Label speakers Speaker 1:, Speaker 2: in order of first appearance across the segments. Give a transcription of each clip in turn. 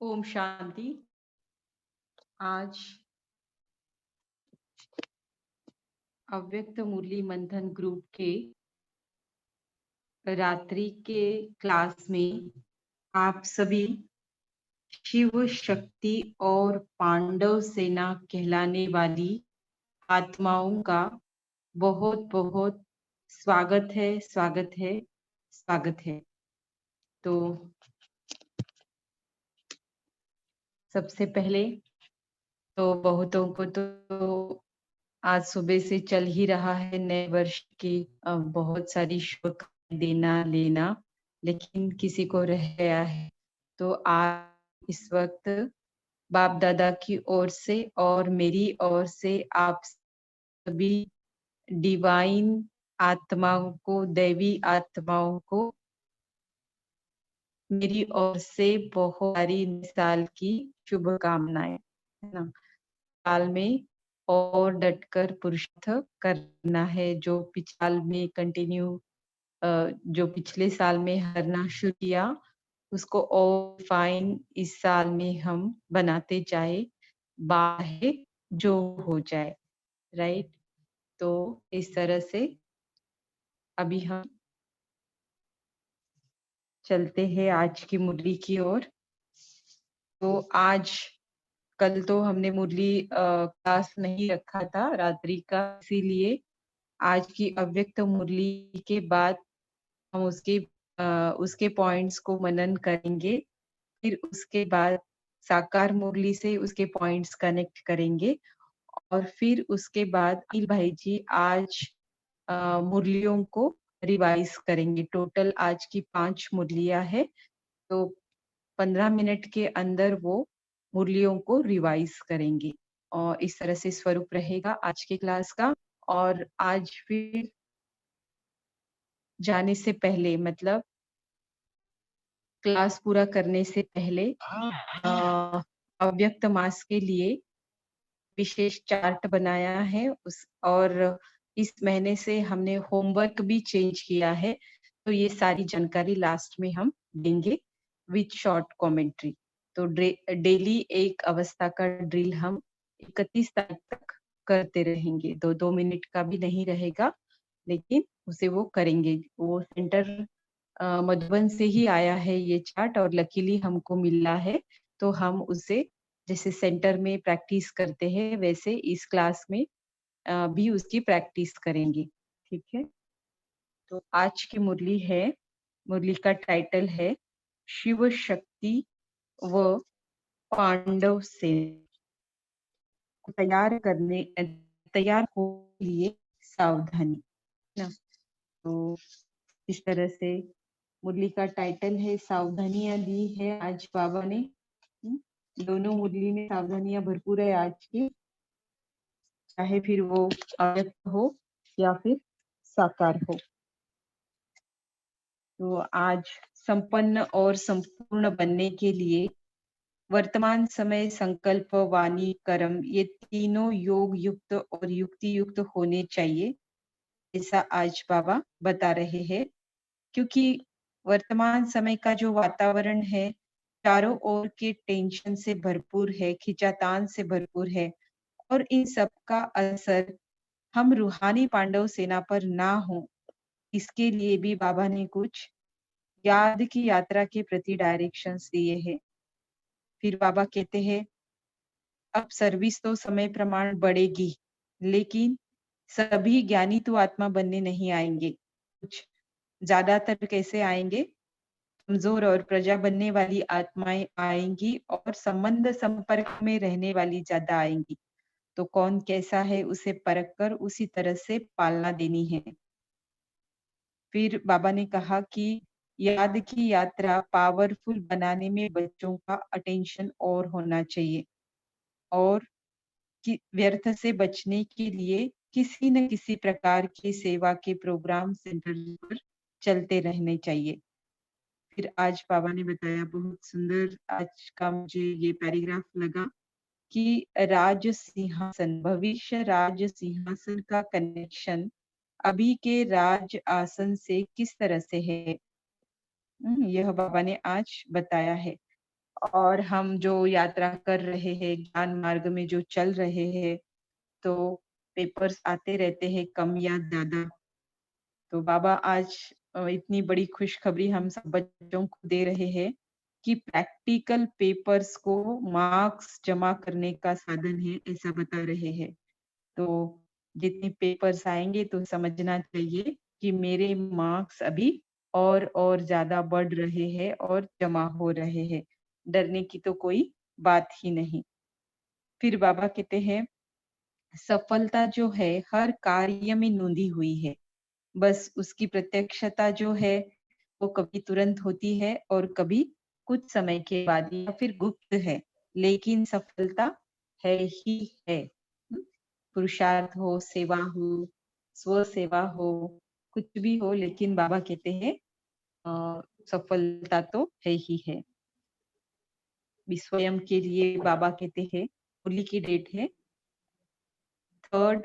Speaker 1: ओम शांति। आज अव्यक्त मुरली मंथन ग्रुप के रात्रि के क्लास में आप सभी शिव शक्ति और पांडव सेना कहलाने वाली आत्माओं का बहुत बहुत स्वागत है, स्वागत है, स्वागत है। तो सबसे पहले तो बहुतों को तो आज सुबह से चल ही रहा है नए वर्ष की बहुत सारी शुभकामनाएं देना लेना, लेकिन किसी को रह गया है। तो आज इस वक्त बाप दादा की ओर से और मेरी ओर से आप सभी डिवाइन आत्माओं को, दैवी आत्माओं को मेरी ओर से बहुत सारी नए साल की शुभकामनाएं, है ना। साल में और डटकर पुरुषार्थ करना है। जो पिछले में कंटिन्यू जो पिछले साल में करना शुरू किया उसको और फाइन इस साल में हम बनाते जाए, बाहे जो हो जाए, राइट। तो इस तरह से अभी हम चलते हैं आज की मुरली की ओर। तो आज कल तो हमने मुरली क्लास नहीं रखा था रात्रि का, इसीलिए आज की अव्यक्त मुरली के बाद हम उसके पॉइंट्स को मनन करेंगे। फिर उसके बाद साकार मुरली से उसके पॉइंट्स कनेक्ट करेंगे और फिर उसके बाद अनिल भाई जी आज मुरलियों को रिवाइज करेंगे। टोटल आज की 5 मुरलियां है, तो 15 मिनट के अंदर वो मुरलियों को रिवाइज करेंगे और इस तरह से स्वरूप रहेगा आज की क्लास का। और आज फिर जाने से पहले, मतलब क्लास पूरा करने से पहले अव्यक्त मास के लिए विशेष चार्ट बनाया है उस, और इस महीने से हमने होमवर्क भी चेंज किया है, तो ये सारी जानकारी लास्ट में हम देंगे विथ शॉर्ट कमेंट्री। तो डेली एक अवस्था का ड्रिल हम 31 तारीख तक करते रहेंगे। 2-2 मिनट का भी नहीं रहेगा, लेकिन उसे वो करेंगे। वो सेंटर मधुबन से ही आया है ये चार्ट और लकीली हमको मिला है, तो हम उसे जैसे सेंटर में प्रैक्टिस करते हैं वैसे इस क्लास में भी उसकी प्रैक्टिस करेंगे। ठीक है। तो आज की मुरली है, मुरली का टाइटल है शिव शक्ति व पांडव से तैयार हो लिए सावधानी, ना। तो इस तरह से मुरली का टाइटल है, सावधानियां दी है आज बाबा ने। दोनों मुरली में सावधानियां भरपूर है आज की, चाहे फिर वो अव्यक्त हो या फिर साकार हो। तो आज संपन्न और संपूर्ण बनने के लिए वर्तमान समय, संकल्प, वाणी, कर्म, ये तीनों योग युक्त और युक्ति युक्त होने चाहिए, ऐसा आज बाबा बता रहे हैं। क्योंकि वर्तमान समय का जो वातावरण है चारों ओर के टेंशन से भरपूर है, खिंचातान से भरपूर है, और इन सब का असर हम रूहानी पांडव सेना पर ना हो, इसके लिए भी बाबा ने कुछ याद की यात्रा के प्रति डायरेक्शंस दिए हैं। फिर बाबा कहते हैं अब सर्विस तो समय प्रमाण बढ़ेगी, लेकिन सभी ज्ञानी तो आत्मा बनने नहीं आएंगे। कुछ ज्यादातर कैसे आएंगे, कमजोर और प्रजा बनने वाली आत्माएं आएंगी और संबंध संपर्क में रहने वाली ज्यादा आएंगी। तो कौन कैसा है उसे परख कर उसी तरह से पालना देनी है। फिर बाबा ने कहा कि याद की यात्रा पावरफुल बनाने में बच्चों का अटेंशन और होना चाहिए, और कि व्यर्थ से बचने के लिए किसी न किसी प्रकार की सेवा के प्रोग्राम सेंटर पर चलते रहने चाहिए। फिर आज बाबा ने बताया, बहुत सुंदर आज का मुझे ये पैराग्राफ लगा कि राज सिंहासन, भविष्य राज सिंहासन का कनेक्शन अभी के राज आसन से किस तरह से है, यह बाबा ने आज बताया है। और हम जो यात्रा कर रहे हैं, ज्ञान मार्ग में जो चल रहे हैं, तो पेपर्स आते रहते हैं कम या ज़्यादा। तो बाबा आज इतनी बड़ी खुशखबरी हम सब बच्चों को दे रहे हैं कि प्रैक्टिकल पेपर्स को मार्क्स जमा करने का साधन है, ऐसा बता रहे हैं। तो जितने पेपर्स आएँगे तो समझना चाहिए कि मेरे मार्क्स अभी और ज़्यादा बढ़ रहे हैं और जमा हो रहे हैं। डरने की तो कोई बात ही नहीं। फिर बाबा कहते हैं, सफलता जो है हर कार्य में नूंदी हुई है। बस उसकी प्रत्यक्षता जो है वो कभी तुरंत होती है और कभी कुछ समय के बाद या फिर गुप्त है, लेकिन सफलता है ही है। हुँ? पुरुषार्थ हो, सेवा हो, स्व सेवा हो, कुछ भी हो, लेकिन बाबा कहते हैं सफलता तो है ही है। भी स्वयं के लिए बाबा कहते हैं, होली की डेट है 3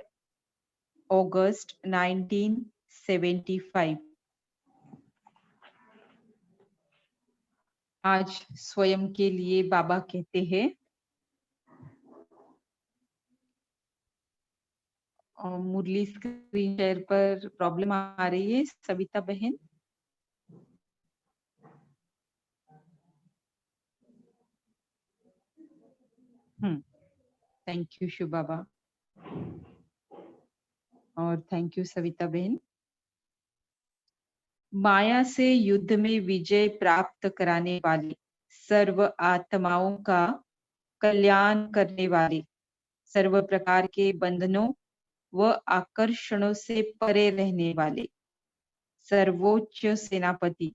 Speaker 1: अगस्त 1975। आज स्वयं के लिए बाबा कहते हैं, मुरली स्क्रीन शेयर पर प्रॉब्लम आ रही है सविता बहन। थैंक यू शिव बाबा और थैंक यू सविता बहन। माया से युद्ध में विजय प्राप्त कराने वाले, सर्व आत्माओं का कल्याण करने वाले, सर्व प्रकार के बंधनों व आकर्षणों से परे रहने वाले सर्वोच्च सेनापति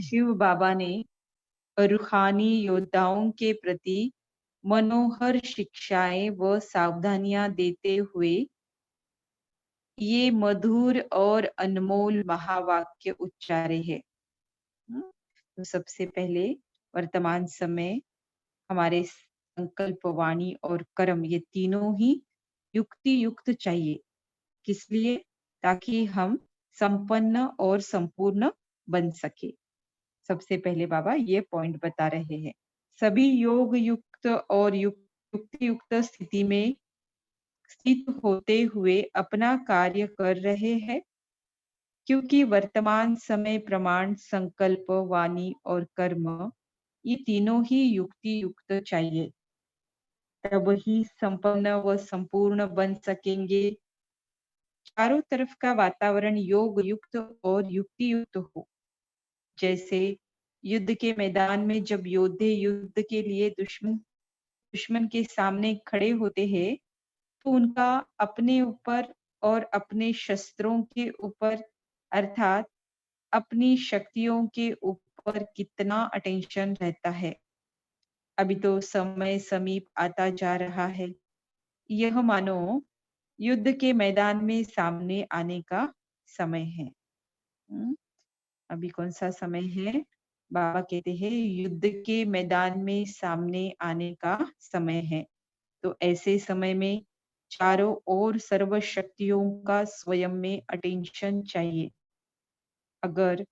Speaker 1: शिव बाबा ने रूहानी योद्धाओं के प्रति मनोहर शिक्षाएं व सावधानियां देते हुए ये मधुर और अनमोल महावाक्य उच्चारे हैं। तो सबसे पहले वर्तमान समय हमारे संकल्प, वाणी और कर्म ये तीनों ही युक्ति युक्त चाहिए। किस लिए? ताकि हम संपन्न और संपूर्ण बन सके। सबसे पहले बाबा ये पॉइंट बता रहे हैं। सभी योग युक्त और युक्ति युक्त स्थिति में स्थित होते हुए अपना कार्य कर रहे हैं, क्योंकि वर्तमान समय प्रमाण, संकल्प, वाणी और कर्म ये तीनों ही युक्ति युक्त चाहिए। तब ही संपन्न व संपूर्ण बन सकेंगे। चारों तरफ का वातावरण योग युक्त और युक्ति युक्त हो। जैसे युद्ध के मैदान में जब योद्धे युद्ध के लिए दुश्मन के सामने खड़े होते हैं, तो उनका अपने ऊपर और अपने शस्त्रों के ऊपर अर्थात अपनी शक्तियों के ऊपर कितना अटेंशन रहता है। अभी तो समय समीप आता जा रहा है। यह मानो युद्ध के मैदान में सामने आने का समय है। हम्म, अभी कौन सा समय है? बाबा कहते हैं युद्ध के मैदान में सामने आने का समय है। तो ऐसे समय में चारों ओर सर्व शक्तियों का स्वयं में अटेंशन चाहिए। अगर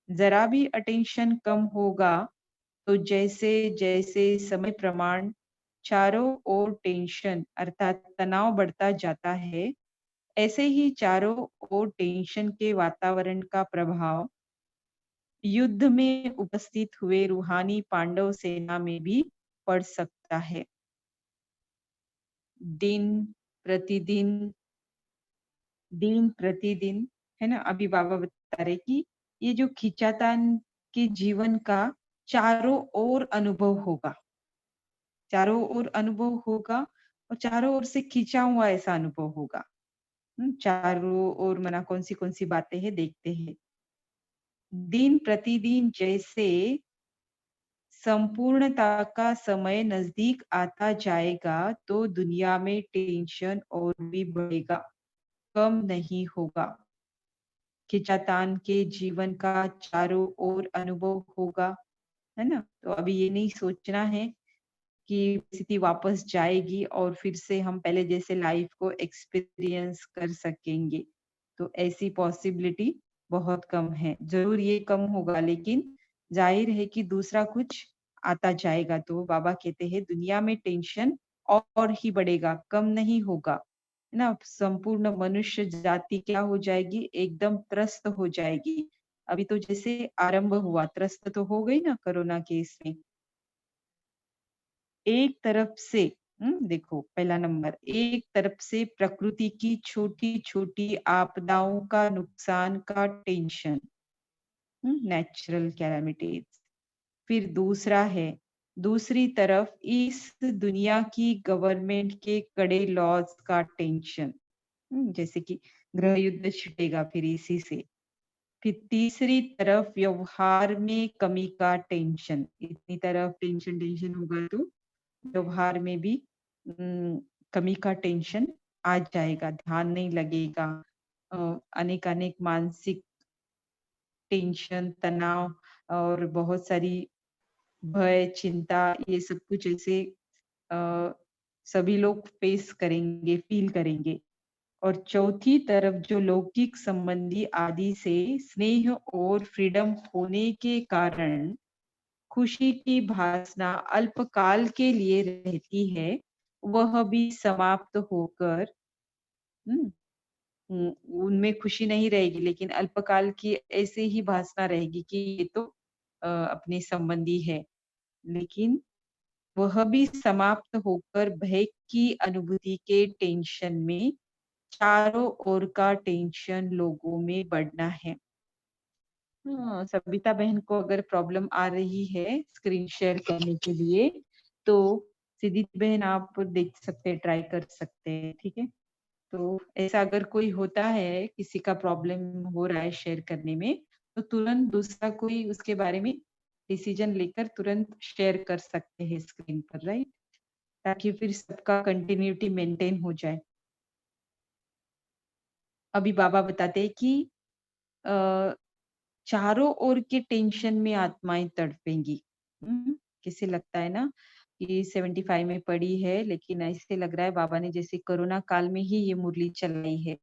Speaker 1: जरा भी अटेंशन कम होगा तो जैसे जैसे समय प्रमाण चारों ओर टेंशन अर्थात तनाव बढ़ता जाता है, ऐसे ही चारों ओर टेंशन के वातावरण का प्रभाव युद्ध में उपस्थित हुए रूहानी पांडव सेना में भी पड़ सकता है। दिन प्रतिदिन दिन प्रतिदिन, है ना? अभी बाबा बता रहे कि ये जो खींचातान के जीवन का चारों ओर अनुभव होगा। चारों ओर अनुभव होगा और चारों ओर से खींचा हुआ ऐसा अनुभव होगा। चारों ओर मना कौन सी बातें हैं देखते हैं। दिन प्रतिदिन जैसे संपूर्णता का समय नजदीक आता जाएगा, तो दुनिया में टेंशन और भी बढ़ेगा, कम नहीं होगा। खिंचातान के जीवन का चारों ओर अनुभव होगा, है ना? तो अभी ये नहीं सोचना है कि स्थिति वापस जाएगी और फिर से हम पहले जैसे लाइफ को एक्सपीरियंस कर सकेंगे। तो ऐसी पॉसिबिलिटी बहुत कम है। जरूर ये कम होगा, लेकिन जाहिर है कि दूसरा कुछ आता जाएगा तो बाबा कहते हैं दुनिया में टेंशन और ही बढ़ेगा, कम नहीं होगा। है ना? संपूर्ण मनुष्य जाति क्या हो जाएगी? एकदम त्रस्त हो जाएगी। अभी तो जैसे आरंभ हुआ, त्रस्त तो हो गई ना कोरोना केस में। एक तरफ से देखो पहला नंबर, एक तरफ से प्रकृति की छोटी-छोटी आपदाओं का नुकसान का टेंशन, नेचुरल कैलामिटीज़। फिर दूसरा है, दूसरी तरफ इस दुनिया की गवर्नमेंट के कड़े लॉज़ का टेंशन, जैसे कि गृह युद्ध छिड़ेगा फिर इसी से। फिर तीसरी तरफ व्यवहार में कमी का टेंशन, इतनी तरफ टेंशन टेंशन होगा तो व्यवहार में भी उम, कमी का टेंशन आ जाएगा, ध्यान नहीं लगेगा। अ, अनेक-अनेक मानसिक टेंशन, तनाव और बहुत सारी भय, चिंता ये सब कुछ ऐसे अ, सभी लोग फेस करेंगे, फ़ील करेंगे। और चौथी तरफ जो लौकिक संबंधी आदि से स्नेह और फ्रीडम होने के कारण खुशी की भासना अल्पकाल के लिए रहती है, वह भी समाप्त होकर हुँ, हुँ, उनमें खुशी नहीं रहेगी लेकिन अल्पकाल की ऐसे ही भासना रहेगी कि ये तो अपने संबंधी है। लेकिन वह भी समाप्त होकर भय की अनुभूति के टेंशन में चारों ओर का टेंशन लोगों में बढ़ना है। हाँ, सविता बहन को अगर प्रॉब्लम आ रही है स्क्रीन शेयर करने के लिए, तो सिद्धि बहन आप देख सकते हैं, ट्राई कर सकते हैं, ठीक है? तो ऐसा अगर कोई होता है, किसी का प्रॉब्लम हो रहा है शेयर करने में, तो तुरंत दूसरा कोई उसके बारे में डिसीजन लेकर तुरंत शेयर कर सकते हैं स्क्रीन पर, राइट? ताकि फिर सबका कंटिन्यूटी मेंटेन हो जाए। अभी बाबा बताते हैं कि अ, चारों ओर के टेंशन में आत्माएँ तड़पेंगी। कैसे लगता है ना कि 75 में पड़ी है, लेकिन ऐसे लग रहा है बाबा ने जैसे कोरोना काल में ही ये मुरली चलाई है।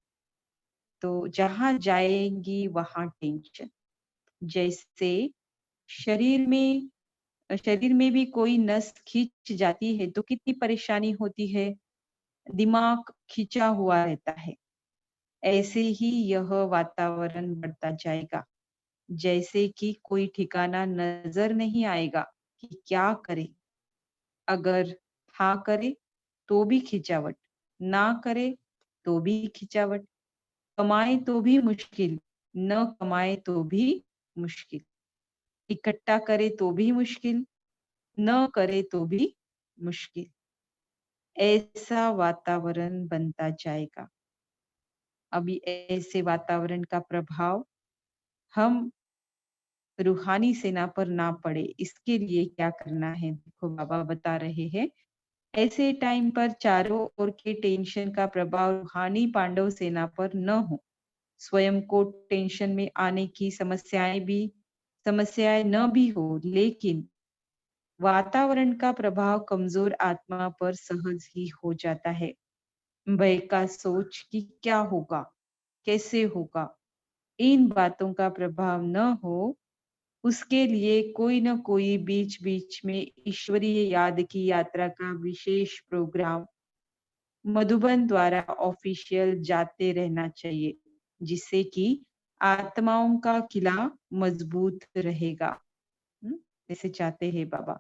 Speaker 1: तो जहाँ जाएँगी वहाँ टेंशन। जैसे शरीर में शरीर में भी कोई नस खिंच जाती है तो कितनी परेशानी होती है, दिमाग खिंचा हुआ रहता है। ऐसे ही यह वातावरण बढ़ता जाएगा। जैसे कि कोई ठिकाना नज़र नहीं आएगा कि क्या करें? अगर हाँ करे, तो भी खिंचावट, ना करे, तो भी खिंचावट, कमाए तो भी मुश्किल, न कमाए तो भी मुश्किल, इकट्ठा करे तो भी मुश्किल, न करे तो भी मुश्किल। ऐसा वातावरण बनता जाएगा। अभी ऐसे वातावरण का प्रभाव हम रूहानी सेना पर ना पड़े, इसके लिए क्या करना है? देखो बाबा बता रहे हैं, ऐसे टाइम पर चारों ओर के टेंशन का प्रभाव रूहानी पांडव सेना पर न हो। स्वयं को टेंशन में आने की समस्याएँ न भी हो, लेकिन वातावरण का प्रभाव कमज़ोर आत्मा पर सहज ही हो जाता है। भय का सोच कि क्या होगा? कैसे होगा? इन बातों का प्रभाव न हो, उसके लिए कोई न कोई बीच-बीच में ईश्वरीय याद की यात्रा का विशेष प्रोग्राम मधुबन द्वारा ऑफिशियल जाते रहना चाहिए, जिससे कि आत्माओं का किला मजबूत रहेगा। हुँ, ऐसे चाहते हैं बाबा।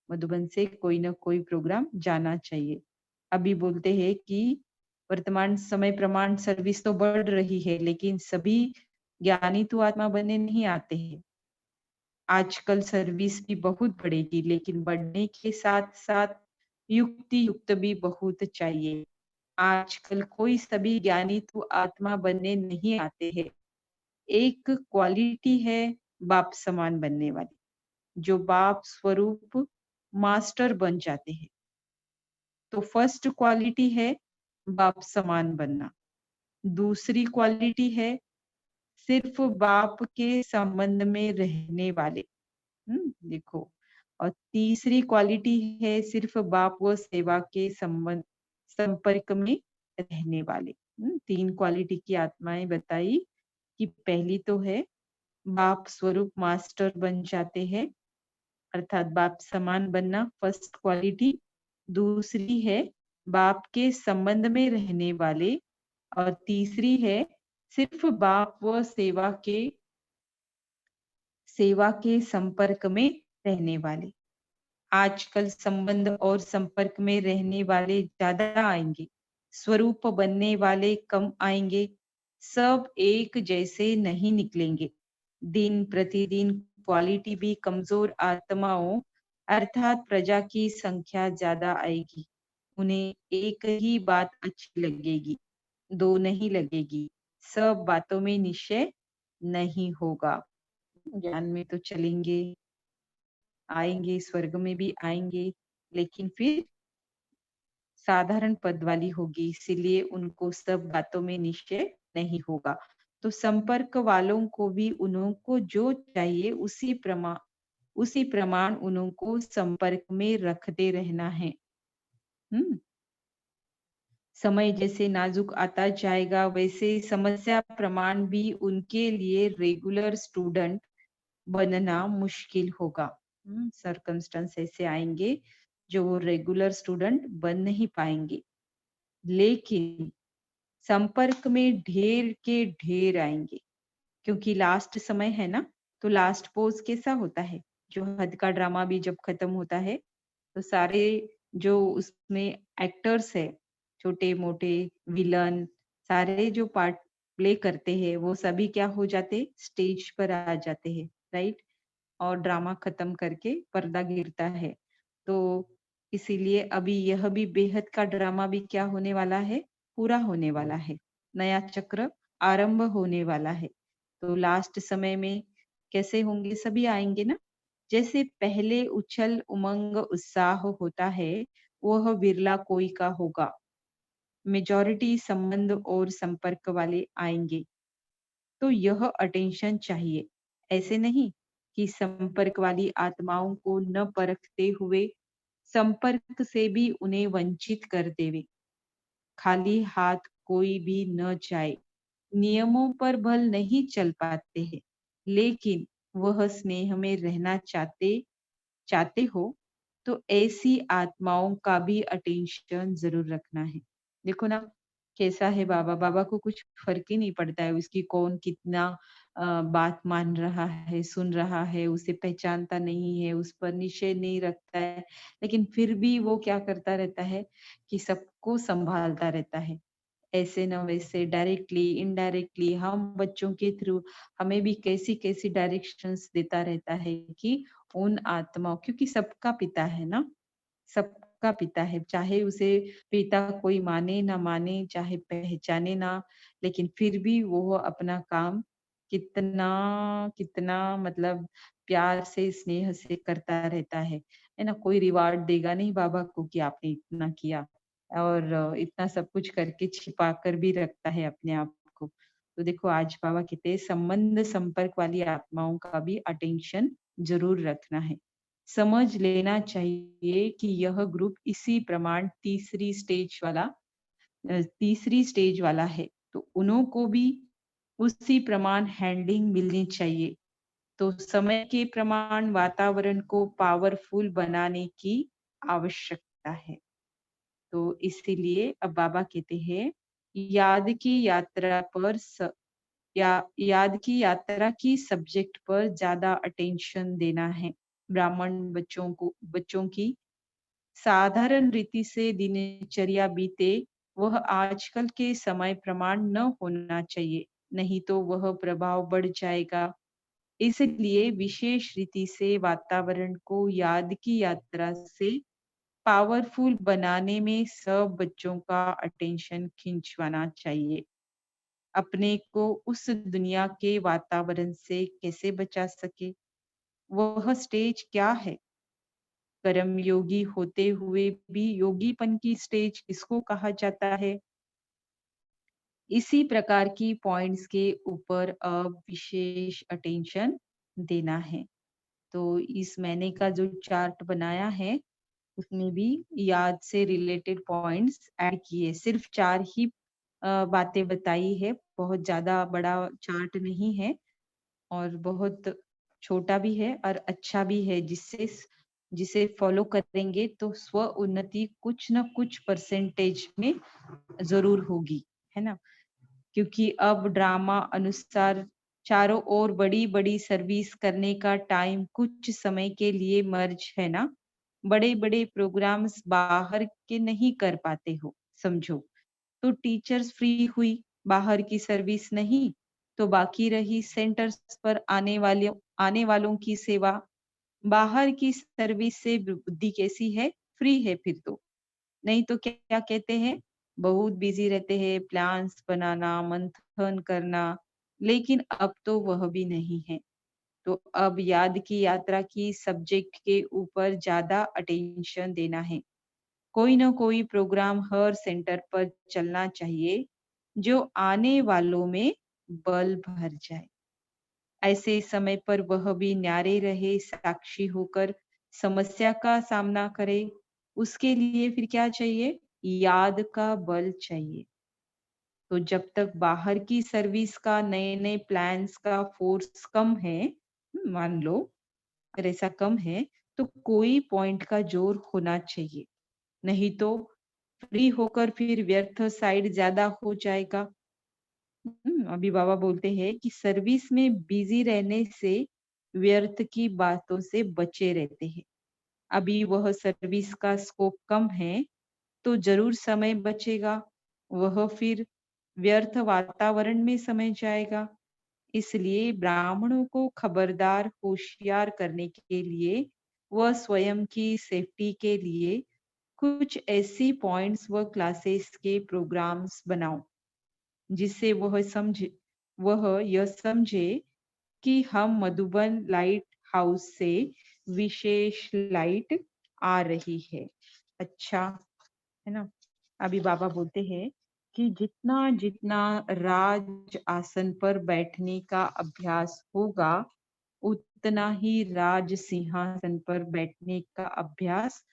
Speaker 1: मधुबन से कोई न कोई प्रोग्राम जाना चाहिए। अभी बोलते हैं कि वर्तमान समय प्रमाण सर्विस तो बढ़ रही है, लेकिन सभी ज्ञानी तो आत्मा बनने नहीं आते हैं। आजकल सर्विस भी बहुत बढ़ेगी, लेकिन बढ़ने के साथ-साथ युक्ति युक्त भी बहुत चाहिए। आजकल कोई सभी ज्ञानी तो आत्मा बनने नहीं आते हैं। एक क्वालिटी है बाप समान बनने वाली, जो बाप स्वरूप मास्टर बन जाते हैं। तो फर्स्ट क्वालिटी है बाप समान बनना। दूसरी क्वालिटी है सिर्फ बाप के संबंध में रहने वाले। देखो और तीसरी क्वालिटी है सिर्फ बाप व सेवा के संपर्क में रहने वाले। 3 क्वालिटी की आत्माएँ बताई कि पहली तो है बाप स्वरूप मास्टर बन जाते हैं, अर्थात बाप समान बनना फर्स्ट क्वालिटी। दूसरी है बाप के संबंध में रहने वाले, और तीसरी है सिर्फ बाप व सेवा के संपर्क में रहने वाले। आजकल संबंध और संपर्क में रहने वाले ज्यादा आएंगे, स्वरूप बनने वाले कम आएंगे, सब एक जैसे नहीं निकलेंगे। दिन प्रतिदिन क्वालिटी भी कमजोर आत्माओं अर्थात प्रजा की संख्या ज्यादा आएगी। उन्हें एक ही बात अच्छी लगेगी, दो नहीं लगेगी। सब बातों में निश्चय नहीं होगा। ज्ञान में तो चलेंगे, आएंगे, स्वर्ग में भी आएंगे, लेकिन फिर साधारण पद वाली होगी, इसीलिए उनको सब बातों में निश्चय नहीं होगा। तो संपर्क वालों को भी उनको जो चाहिए उसी प्रमाण उनको संपर्क में रखते रहना है। हम्म समय जैसे नाजुक आता जाएगा, वैसे समस्या प्रमाण भी उनके लिए रेगुलर स्टूडेंट बनना मुश्किल होगा। सरकमस्टेंस ऐसे आएंगे जो वो रेगुलर स्टूडेंट बन नहीं पाएंगे, लेकिन संपर्क में ढेर के ढेर आएंगे। क्योंकि लास्ट समय है ना, तो लास्ट पोज कैसा होता है, जो हद का ड्रामा भी जब खत्म होता है, तो सारे जो उसमें एक्टर्स है, छोटे मोटे विलन, सारे जो पार्ट प्ले करते हैं, वो सभी क्या हो जाते, स्टेज पर आ जाते हैं, राइट। और ड्रामा खत्म करके पर्दा गिरता है। तो इसीलिए अभी यह भी बेहद का ड्रामा भी क्या होने वाला है, पूरा होने वाला है। नया चक्र आरंभ होने वाला है। तो लास्ट समय में कैसे होंगे, सभी आएंगे ना। जैसे पहले उछल उमंग उत्साह होता है, वह बिरला कोई का होगा। मेजॉरिटी संबंध और संपर्क वाले आएंगे। तो यह अटेंशन चाहिए। ऐसे नहीं कि संपर्क वाली आत्माओं को न परखते हुए संपर्क से भी उन्हें वंचित कर देवे। खाली हाथ कोई भी न जाए। नियमों पर बल नहीं चल पाते हैं, लेकिन वह स्नेह में रहना चाहते चाहते हो, तो ऐसी आत्माओं का भी अटेंशन जरूर रखना है। देखो ना, कैसा है बाबा, बाबा को कुछ फर्क ही नहीं पड़ता है उसकी कौन कितना बात मान रहा है, सुन रहा है, उसे पहचानता नहीं है, उस पर निश्चय नहीं रखता है, लेकिन फिर भी वो क्या करता रहता है कि सबको संभालता रहता है। ऐसे न वैसे, डायरेक्टली इनडायरेक्टली हम बच्चों के थ्रू हमें भी कैसी कैसी डायरेक्शंस देता रहता है कि उन आत्माओं, क्योंकि सबका पिता है ना, सबका पिता है, चाहे उसे पिता कोई माने ना माने, चाहे पहचाने ना, लेकिन फिर भी वो अपना काम कितना कितना मतलब प्यार से स्नेह से करता रहता है ना। कोई रिवार्ड देगा नहीं बाबा को कि आपने इतना किया, और इतना सब कुछ करके छिपा कर भी रखता है अपने आप को। तो देखो आज बाबा कहते हैं संबंध संपर्क वाली आत्माओं का भी अटेंशन जरूर रखना है। समझ लेना चाहिए कि यह ग्रुप इसी प्रमाण तीसरी स्टेज वाला है, तो उन्हों को भी उसी प्रमाण हैंडलिंग मिलनी चाहिए। तो समय के प्रमाण वातावरण को पावरफुल बनाने की आवश्यकता है। तो इसीलिए अब बाबा कहते हैं याद की यात्रा पर याद की यात्रा की सब्जेक्ट पर ज्यादा अटेंशन देना है। ब्राह्मण बच्चों की साधारण रीति से दिनचर्या बीते, वह आजकल के समय प्रमाण न होना चाहिए, नहीं तो वह प्रभाव बढ़ जाएगा। इसलिए विशेष रीति से वातावरण को याद की यात्रा से पावरफुल बनाने में सब बच्चों का अटेंशन खिंचवाना चाहिए। अपने को उस दुनिया के वातावरण से कैसे बचा सके, वह स्टेज क्या है। कर्म योगी होते हुए भी योगीपन की स्टेज किसको कहा जाता है। इसी प्रकार की पॉइंट्स के ऊपर अब विशेष अटेंशन देना है। तो इस महीने का जो चार्ट बनाया है, उसमें भी याद से रिलेटेड पॉइंट्स ऐड किए। सिर्फ 4 ही बातें बताई है, बहुत ज्यादा बड़ा चार्ट नहीं है, और बहुत छोटा भी है और अच्छा भी है, जिसे फॉलो करेंगे तो स्व उन्नति कुछ ना कुछ परसेंटेज में ज़रूर होगी, है ना? क्योंकि अब ड्रामा अनुसार चारों ओर बड़ी-बड़ी सर्विस करने का टाइम कुछ समय के लिए मर्ज है ना? बड़े-बड़े प्रोग्राम्स बाहर के नहीं कर पाते हो, समझो। तो टीचर्स फ्री हुई, बाहर की सर्विस नहीं, तो बाकी रही सेंटर्स पर आने वालों की सेवा। बाहर की सर्विस से बुद्धि कैसी है? फ्री है फिर तो। नहीं तो क्या क्या कहते हैं, बहुत बिजी रहते हैं, प्लान्स बनाना, मंथन करना, लेकिन अब तो वह भी नहीं है। तो अब याद की यात्रा की सब्जेक्ट के ऊपर ज्यादा अटेंशन देना है। कोई ना कोई प्रोग्राम हर सेंटर पर चलना चाहिए जो आने वालों में बल भर जाए। ऐसे समय पर वह भी न्यारे रहे, साक्षी होकर समस्या का सामना करे। उसके लिए फिर क्या चाहिए? याद का बल चाहिए। तो जब तक बाहर की सर्विस का नए-नए प्लान्स का फोर्स कम है, मान लो अगर ऐसा कम है, तो कोई पॉइंट का जोर होना चाहिए। नहीं तो फ्री होकर फिर व्यर्थ साइड ज्यादा हो जाएगा। अभी बाबा बोलते हैं कि सर्विस में बिजी रहने से व्यर्थ की बातों से बचे रहते हैं। अभी वह सर्विस का स्कोप कम है, तो जरूर समय बचेगा। वह फिर व्यर्थ वातावरण में समय जाएगा। इसलिए ब्राह्मणों को खबरदार होशियार करने के लिए व स्वयं की सेफ्टी के लिए कुछ ऐसी पॉइंट्स व क्लासेस के प्रोग्राम्स बनाओ, जिससे वह यह समझे कि हम मधुबन लाइट हाउस से विशेष लाइट आ रही है। अच्छा, है ना? अभी बाबा बोलते हैं कि जितना जितना राज आसन पर बैठने का अभ्यास होगा, उतना ही राज सिंहासन पर बैठने का अभ्यास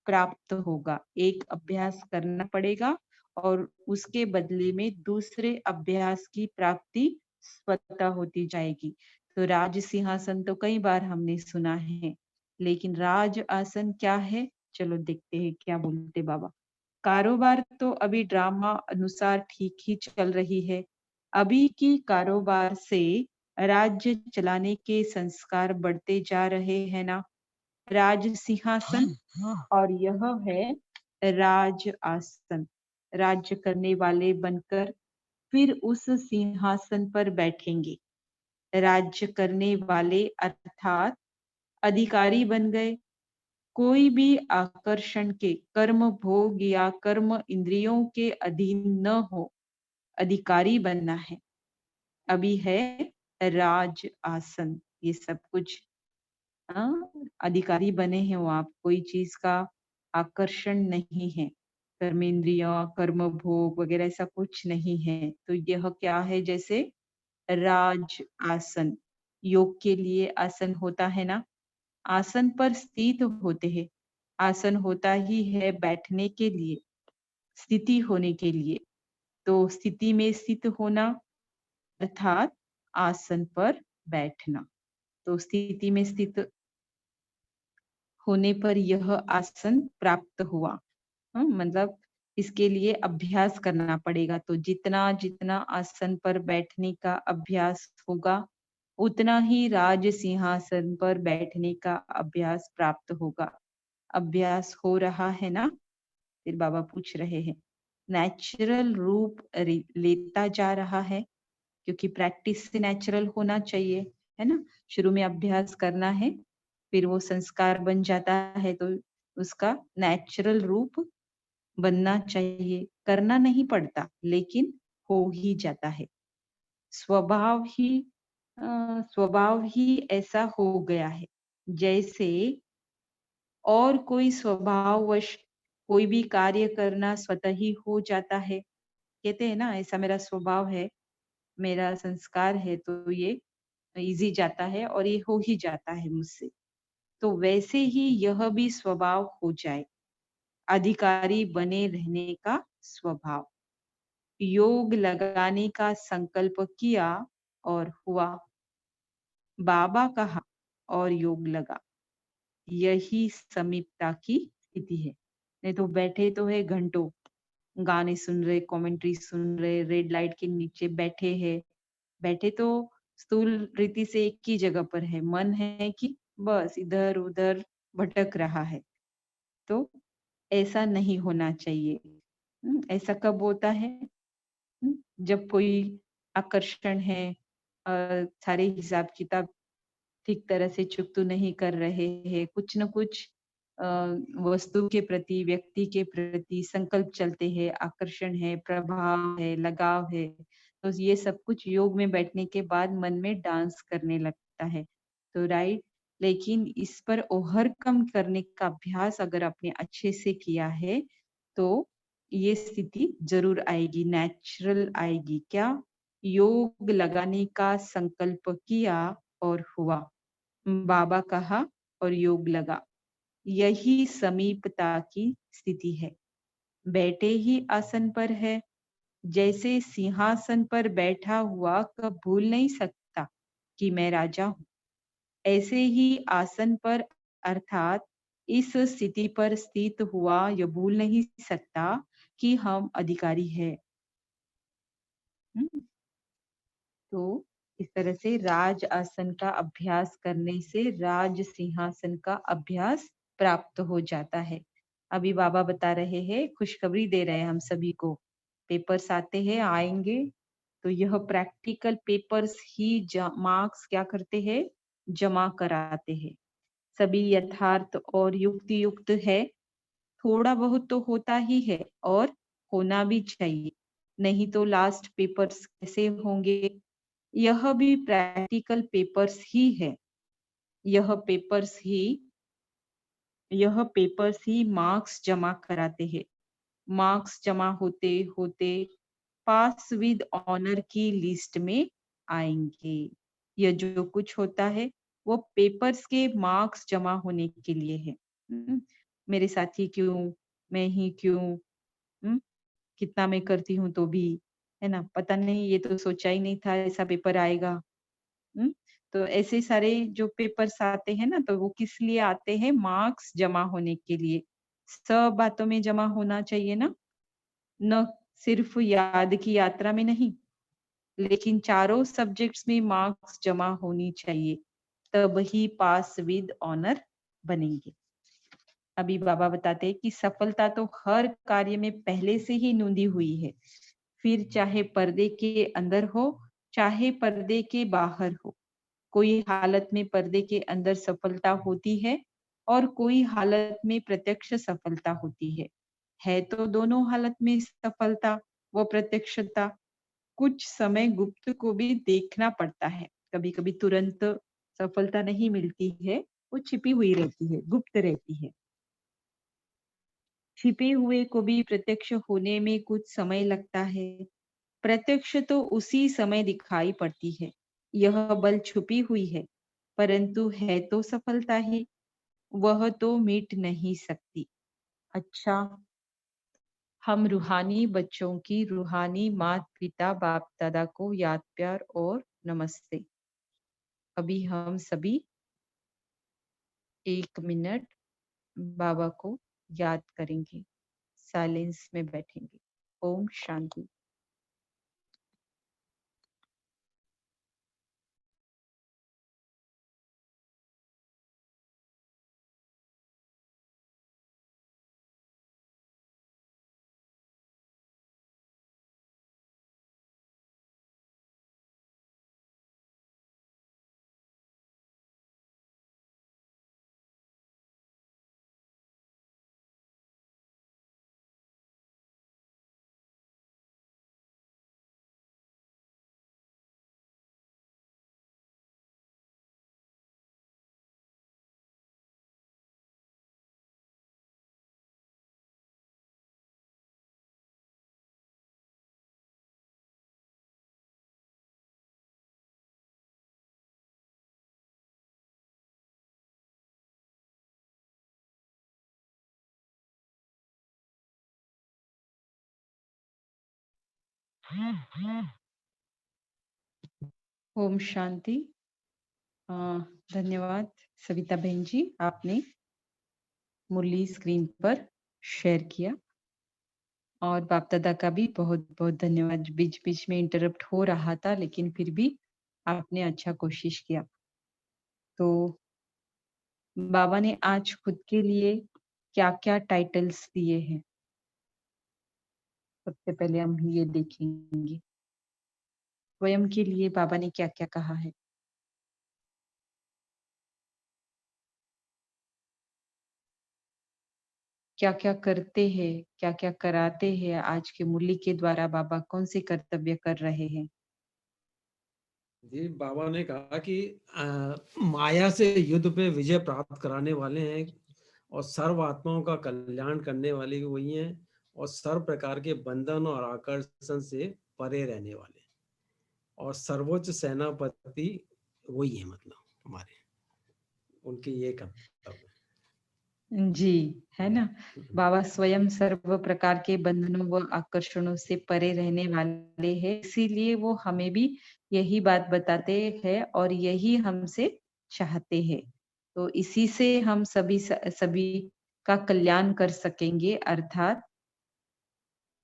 Speaker 1: प्राप्त होगा। एक अभ्यास करना पड़ेगा और उसके बदले में दूसरे अभ्यास की प्राप्ति स्वतः होती जाएगी। तो राज सिंहासन तो कई बार हमने सुना है, लेकिन राज आसन क्या है? चलो देखते हैं क्या बोलते बाबा। कारोबार तो अभी ड्रामा अनुसार ठीक ही चल रही है। अभी की कारोबार से राज्य चलाने के संस्कार बढ़ते जा रहे हैं ना। राज सिंहासन और यह है राज आसन। राज्य करने वाले बनकर फिर उस सिंहासन पर बैठेंगे। राज्य करने वाले अर्थात अधिकारी बन गए। कोई भी आकर्षण के कर्म भोग या कर्म इंद्रियों के अधीन न हो, अधिकारी बनना है। अभी है राज आसन, ये सब कुछ अधिकारी बने हैं वो, आप कोई चीज का आकर्षण नहीं है, कर्मेंद्रिय कर्म भोग वगैरह ऐसा कुछ नहीं है। तो यह क्या है? जैसे राज आसन, योग के लिए आसन होता है ना, आसन पर स्थित होते हैं। आसन होता ही है बैठने के लिए, स्थिति होने के लिए। तो स्थिति में स्थित होना अर्थात आसन पर बैठना। तो स्थिति में स्थित होने पर यह आसन प्राप्त हुआ। मतलब इसके लिए अभ्यास करना पड़ेगा। तो जितना जितना आसन पर बैठने का अभ्यास होगा, उतना ही राज सिंहासन पर बैठने का अभ्यास प्राप्त होगा। अभ्यास हो रहा है ना? फिर बाबा पूछ रहे हैं, नेचुरल रूप लेता जा रहा है, क्योंकि प्रैक्टिस से नेचुरल होना चाहिए, है ना? शुरू में अभ्यास करना है, फिर वो संस्कार बन जाता है, तो उसका नेचुरल रूप बनना चाहिए। करना नहीं पड़ता, लेकिन हो ही जाता है। स्वभाव ही स्वभाव ही ऐसा हो गया है। जैसे और कोई स्वभाववश कोई भी कार्य करना स्वतः ही हो जाता है। कहते हैं ना, ऐसा मेरा स्वभाव है, मेरा संस्कार है, तो ये इजी जाता है और ये हो ही जाता है मुझसे। तो वैसे ही यह भी स्वभाव हो जाए, अधिकारी बने रहने का स्वभाव। योग लगाने का संकल्प किया और हुआ। बाबा कहा, और योग लगा। यही समीपता की स्थिति है। नहीं तो बैठे तो है घंटों, गाने सुन रहे, कमेंट्री सुन रहे, रेड लाइट के नीचे बैठे हैं। बैठे तो स्थूल रीति से एक ही जगह पर है। मन है कि बस इधर-उधर भटक रहा है। तो ऐसा नहीं होना चाहिए। ऐसा कब होता है? जब कोई आकर्षण है, सारे हिसाब-किताब ठीक तरह से चुकतो नहीं कर रहे हैं। कुछ न कुछ अ, वस्तु के प्रति, व्यक्ति के प्रति संकल्प चलते हैं, आकर्षण है, प्रभाव है, लगाव है। तो ये सब कुछ योग में बैठने के बाद मन में डांस करने लगता है। तो राइट, लेकिन इस पर ओवरकम करने का अभ्यास अगर आपने अच्छे से किया है, तो ये स्थिति ज़रूर आएगी, नेचुरल आएगी। क्या? योग लगाने का संकल्प किया और हुआ। बाबा कहा और योग लगा। यही समीपता की स्थिति है। बैठे ही आसन पर है, जैसे सिंहासन पर बैठा हुआ कब भूल नहीं सकता कि मैं राजा हूँ। ऐसे ही आसन पर अर्थात इस स्थिति पर स्थित हुआ यह भूल नहीं सकता कि हम अधिकारी हैं। हुँ? तो इस तरह से राज आसन का अभ्यास करने से राज सिंहासन का अभ्यास प्राप्त हो जाता है। अभी बाबा बता रहे हैं, खुशखबरी दे रहे हैं हम सभी को। पेपर्स आते हैं, आएँगे, तो यह प्रैक्टिकल पेपर्स ही मार्क्स क्या करते हैं? जमा कराते हैं। सभी यथार्थ और युक्ति युक्त है। थोड़ा बहुत तो होता ही है और होना भी चाहिए। नहीं तो लास्ट पेपर्स कैसे होंगे? यह भी प्रैक्टिकल पेपर्स ही है। यह पेपर्स ही यह पेपर्स ही मार्क्स जमा कराते हैं। मार्क्स जमा होते-होते पास विद ऑनर की लिस्ट में आएँगे। यह जो कुछ होता है, वो पेपर्स के मार्क्स जमा होने के लिए है। मेरे साथी क्यों? मैं ही क्यों? हुँ? कितना मैं करती हूँ तो भी, है ना? पता नहीं, ये तो सोचा ही नहीं था ऐसा पेपर आएगा। हुँ? तो ऐसे सारे जो पेपर्स आते हैं ना, तो वो किस लिए आते हैं? मार्क्स जमा होने के लिए। सब बातों में जमा होना चाहिए ना, न सिर्फ याद की यात्रा में नहीं, लेकिन चारों सब्जेक्ट्स में मार्क्स जमा होनी चाहिए, तब ही पास विद ऑनर बनेंगे। अभी बाबा बताते हैं कि सफलता तो हर कार्य में पहले से ही नूंदी हुई है। फिर चाहे पर्दे के अंदर हो, चाहे पर्दे के बाहर हो। कोई हालत में पर्दे के अंदर सफलता होती है और कोई हालत में प्रत्यक्ष सफलता होती है। है तो दोनों हालत में सफलता व प्रत्यक्षता। कुछ समय गुप्त को भी देखना पड़ता है। कभी-कभी तुरंत सफलता नहीं मिलती है, वो छिपी हुई रहती है, गुप्त रहती है। छिपे हुए को भी प्रत्यक्ष होने में कुछ समय लगता है। प्रत्यक्ष तो उसी समय दिखाई पड़ती है। यह बल छुपी हुई है, परंतु है तो सफलता ही, वह तो मिट नहीं सकती। अच्छा, हम रूहानी बच्चों की रूहानी माता-पिता, बाप-दादा को याद, प्यार और नमस्ते। अभी हम सभी 1 मिनट बाबा को याद करेंगे, साइलेंस में बैठेंगे। ओम शांति। ओम शांति। अ, धन्यवाद सविता बहन जी, आपने मुरली स्क्रीन पर शेयर किया। और बाप दादा का भी बहुत बहुत धन्यवाद। बीच बीच में इंटरप्ट हो रहा था, लेकिन फिर भी आपने अच्छा कोशिश किया। तो बाबा ने आज खुद के लिए क्या क्या टाइटल्स दिए हैं, सबसे पहले हम ये देखेंगे। स्वयं के लिए बाबा ने क्या क्या कहा है। क्या क्या करते हैं, क्या क्या कराते हैं, आज के मुरली के द्वारा बाबा कौन से कर्तव्य कर रहे हैं।
Speaker 2: जी, बाबा ने कहा कि माया से युद्ध पे विजय प्राप्त कराने वाले हैं और सर्व आत्माओं का कल्याण करने वाले भी वही हैं और सर्व प्रकार के बंधन और आकर्षण से परे रहने वाले और सर्वोच्च सेनापति वही है, मतलब हमारे उनके ये कर्तव्य
Speaker 1: जी, है ना?
Speaker 2: है।
Speaker 1: बाबा स्वयं सर्व प्रकार के बंधनों व आकर्षणों से परे रहने वाले हैं, इसीलिए वो हमें भी यही बात बताते हैं और यही हमसे चाहते हैं। तो इसी से हम सभी का कल्याण कर सकेंगे, अर्थात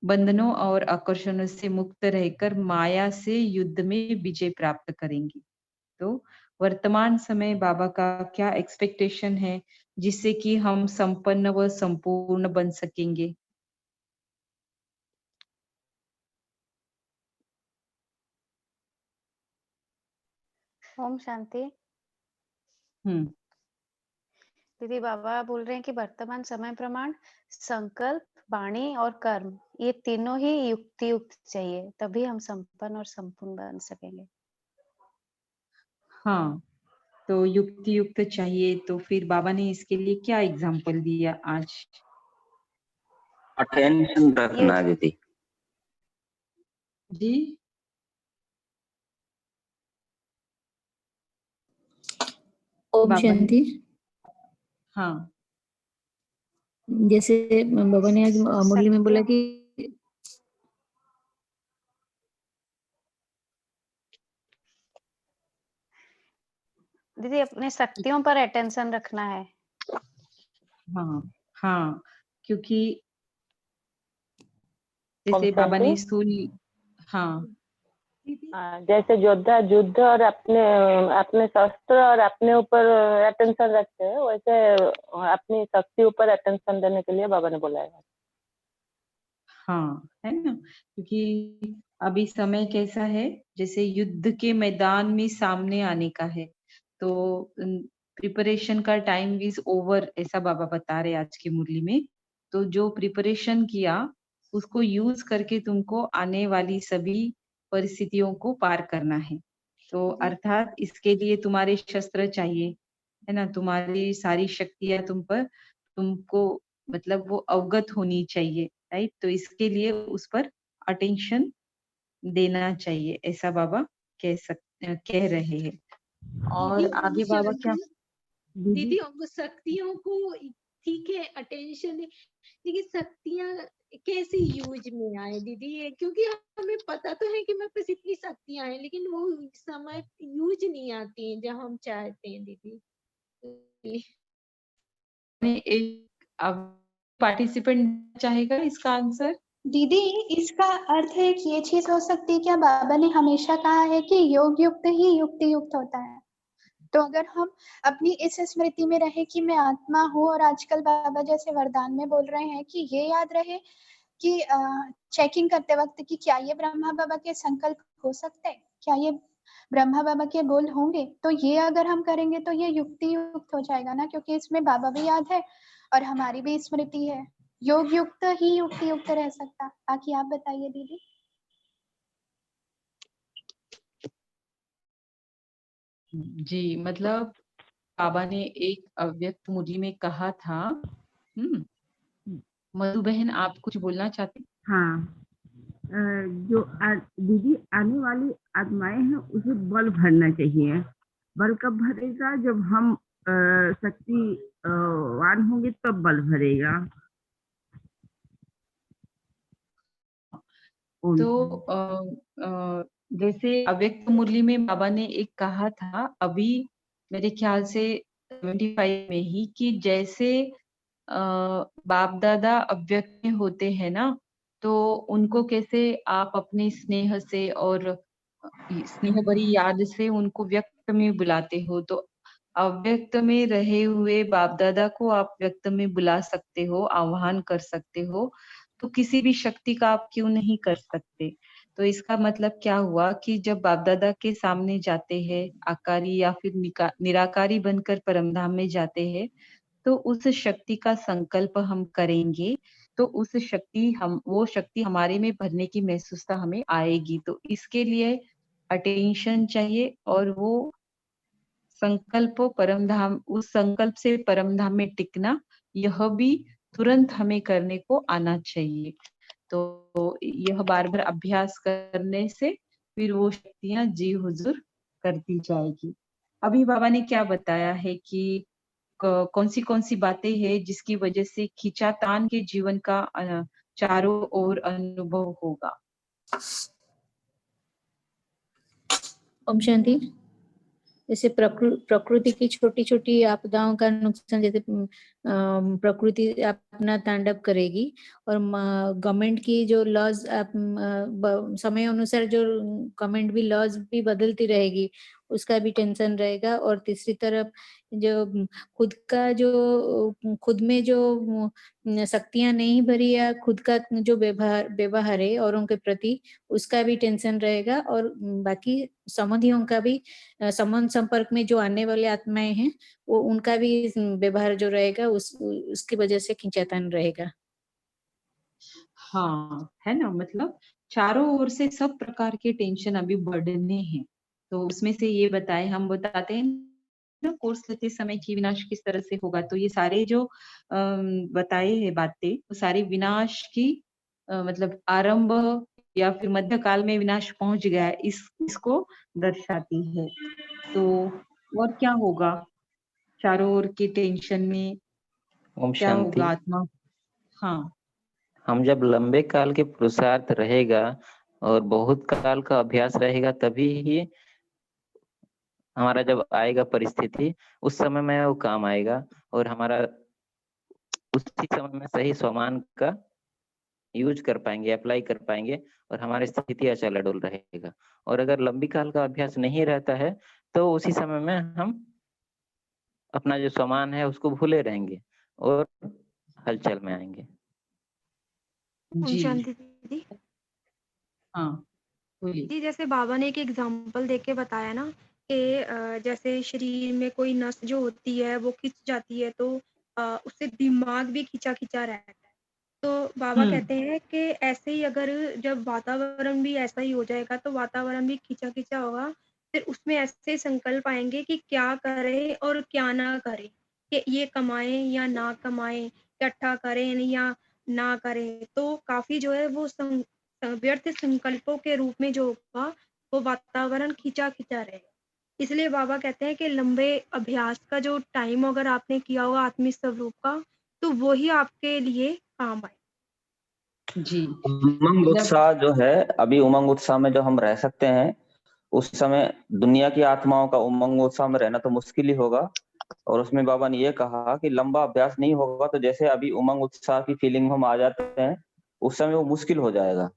Speaker 1: बंधनों और आकर्षणों से मुक्त रहकर माया से युद्ध में विजय प्राप्त करेंगे। तो वर्तमान समय बाबा का क्या एक्सपेक्टेशन है, जिससे कि हम संपन्न व संपूर्ण बन सकेंगे।
Speaker 3: ओम शांति।
Speaker 1: हम्म।
Speaker 3: दीदी बाबा बोल रहे हैं कि वर्तमान समय प्रमाण संकल्प, वाणी और कर्म ये तीनों ही युक्ति युक्त चाहिए, तभी हम संपन्न और संपूर्ण बन सकेंगे।
Speaker 1: हाँ, तो युक्ति युक्त चाहिए, तो फिर बाबा ने इसके लिए क्या एग्जाम्पल दिया आज।
Speaker 4: अटेंशन
Speaker 3: ये
Speaker 4: रखना दीदी।
Speaker 1: जी।
Speaker 5: ओम
Speaker 1: बाबा ने,
Speaker 5: शांति।
Speaker 1: हाँ
Speaker 5: जैसे बाबा ने आज मुरली में बोला
Speaker 3: सत्यों
Speaker 5: कि
Speaker 3: दीदी अपने शक्तियों पर अटेंशन रखना है।
Speaker 1: हाँ हाँ, क्योंकि
Speaker 6: ओम
Speaker 1: जैसे बाबा
Speaker 6: शांति।
Speaker 1: ने स्थूल, हाँ
Speaker 6: जैसे योद्धा युद्ध और अपने अपने शस्त्र और अपने ऊपर अटेंशन रखते हैं, वैसे अपनी शक्ति ऊपर अटेंशन देने के लिए बाबा ने बोला है।
Speaker 1: हाँ, है ना? क्योंकि अभी समय कैसा है, जैसे युद्ध के मैदान में सामने आने का है, तो प्रिपरेशन का टाइम इज ओवर, ऐसा बाबा बता रहे आज की मुरली में। तो जो प्रिपरेशन किया, उसको यूज करके तुमको आने वाली सभी परिस्थितियों को पार करना है। तो अर्थात इसके लिए तुम्हारे शस्त्र चाहिए, है ना? तुम्हारी सारी शक्तियां तुम पर, तुमको मतलब वो अवगत होनी चाहिए, राइट? तो इसके लिए उस पर अटेंशन देना चाहिए, ऐसा बाबा कह रहे हैं।
Speaker 7: दीदी
Speaker 1: और
Speaker 7: ओम
Speaker 1: आगे बाबा क्या।
Speaker 7: शांति।
Speaker 1: दीदी।
Speaker 7: दीदी वो शक्तियों को ठीक है अटेंशन है, लेकिन शक्तियां कैसे यूज में आए दीदी, ये क्योंकि हमें पता तो है कि मेरे पास इतनी शक्तियां हैं, लेकिन वो समय यूज नहीं आती हैं जब हम चाहते हैं दीदी।
Speaker 1: में एक अब पार्टिसिपेंट चाहेगा इसका आंसर।
Speaker 8: दीदी इसका अर्थ है कि ये चीज हो सकती है क्या, बाबा ने हमेशा कहा है कि योग युक्त ही युक्ति युक्त होता है। तो अगर हम अपनी इस स्मृति में रहे कि मैं आत्मा हूँ, और आजकल बाबा जैसे वरदान में बोल रहे हैं कि ये याद रहे कि चेकिंग करते वक्त कि क्या ये ब्रह्मा बाबा के संकल्प हो सकते हैं, क्या ये ब्रह्मा बाबा के बोल होंगे, तो ये अगर हम करेंगे तो ये युक्ति युक्त हो जाएगा ना, क्योंकि इसमें बाबा भी याद है और हमारी भी स्मृति है। योग युक्त ही युक्ति युक्त रह सकता। बाकी आप बताइए दीदी।
Speaker 1: जी, मतलब बाबा ने एक अव्यक्त मुरली में कहा था। मधु बहन, आप कुछ बोलना चाहते?
Speaker 9: हाँ, जो दीदी आने वाली आत्माएं हैं उसे बल भरना चाहिए। बल कब भरेगा? जब हम शक्ति वान होंगे तब बल भरेगा।
Speaker 1: तो जैसे अव्यक्त मुरली में बाबा ने एक कहा था, अभी मेरे ख्याल से 75 में ही, कि जैसे बाप दादा अव्यक्त में होते हैं ना, तो उनको कैसे आप अपने स्नेह से और स्नेह भरी याद से उनको व्यक्त में बुलाते हो, तो अव्यक्त में रहे हुए बाप दादा को आप व्यक्त में बुला सकते हो, आह्वान कर सकते हो, तो किसी भी शक्ति का आप क्यों नहीं कर सकते। तो इसका मतलब क्या हुआ कि जब बाप दादा के सामने जाते हैं, आकारी या फिर निराकारी बनकर परमधाम में जाते हैं, तो उस शक्ति का संकल्प हम करेंगे, तो वो शक्ति हमारे में भरने की महसूसता हमें आएगी। तो इसके लिए अटेंशन चाहिए, और वो संकल्प परमधाम, उस संकल्प से परमधाम में टिकना, यह भी तुरंत हमें करने को आना चाहिए। तो यह बार बार अभ्यास करने से फिर वो शक्तियां जी हुजूर करती जाएगी। अभी बाबा ने क्या बताया है कि कौन सी बातें हैं जिसकी वजह से खींचातान के जीवन का चारों ओर अनुभव होगा।
Speaker 5: ओम शांति। जैसे प्रकृति की छोटी छोटी आपदाओं का नुकसान, जैसे प्रकृति अपना तांडव करेगी, और गवर्नमेंट की जो लॉज समय अनुसार जो गवर्नमेंट भी लॉज भी बदलती रहेगी, उसका भी टेंशन रहेगा। और तीसरी तरफ जो खुद में जो शक्तियां नहीं भरी, या खुद का जो व्यवहार है औरों के प्रति, उसका भी टेंशन रहेगा। और बाकी संबंधियों का भी, संबंध संपर्क में जो आने वाले आत्माएं हैं, वो उनका भी व्यवहार जो रहेगा, उसकी वजह से खींचातान रहेगा।
Speaker 1: हाँ, है ना, मतलब चारों ओर से सब प्रकार के टेंशन अभी बढ़ने हैं। तो उसमें से ये हम बताते हैं ना कोर्स लेते समय कि विनाश किस तरह से होगा, तो ये सारे जो बताए हैं बातें, वो सारी विनाश की मतलब आरंभ या फिर मध्य काल में विनाश पहुंच गया है, इसको दर्शाती है। तो और क्या होगा चारों ओर के टेंशन में,
Speaker 4: ओम
Speaker 1: क्या
Speaker 4: शांति।
Speaker 1: होगा आत्मा। हाँ,
Speaker 4: हम जब लंबे काल के पुरुषार्थ रहेगा और बहुत काल का अभ्यास रहेगा, तभी ही हमारा जब आएगा परिस्थिति, उस समय में वो काम आएगा, और हमारा उसी समय में सही स्वमान का यूज कर पाएंगे, अप्लाई कर पाएंगे, और हमारी स्थिति अचल अडोल रहेगा। और अगर लंबी काल का अभ्यास नहीं रहता है, तो उसी समय में हम अपना जो स्वमान है उसको भूले रहेंगे और हलचल में आएंगे।
Speaker 1: जी
Speaker 10: शांति दीदी।
Speaker 1: हाँ, बोलिए।
Speaker 10: जी, जैसे बाबा ने एक एग्जांपल देके बताया ना कि जैसे शरीर में कोई नस जो होती है वो खिंच जाती है, तो उससे दिमाग भी खिंचा रहता है। तो बाबा कहते हैं कि ऐसे ही अगर जब वातावरण भी ऐसा ही हो जाएगा, तो वातावरण भी खिंचा होगा, फिर उसमें ऐसे संकल्प आएंगे कि क्या करें और क्या ना करें, कि ये कमाएं या ना कमाएं, इकट्ठा करें या ना करें। तो काफी जो है वो व्यर्थ संकल्पों के रूप में जो होगा, वो वातावरण खिंचा रहेगा। इसलिए बाबा कहते हैं कि लंबे अभ्यास का जो टाइम अगर आपने किया होगा आत्मिक स्वरूप का, तो वो ही आपके लिए काम आए।
Speaker 1: जी,
Speaker 11: उमंग उत्साह जो है, अभी उमंग उत्साह में जो हम रह सकते हैं, उस समय दुनिया की आत्माओं का उमंग उत्साह में रहना तो मुश्किल ही होगा। और उसमें बाबा ने ये कहा कि लंबा अभ्यास नहीं होगा, तो जैसे अभी उमंग उत्साह की फीलिंग हम आ जाते हैं, उस समय वो मुश्किल हो जाएगा।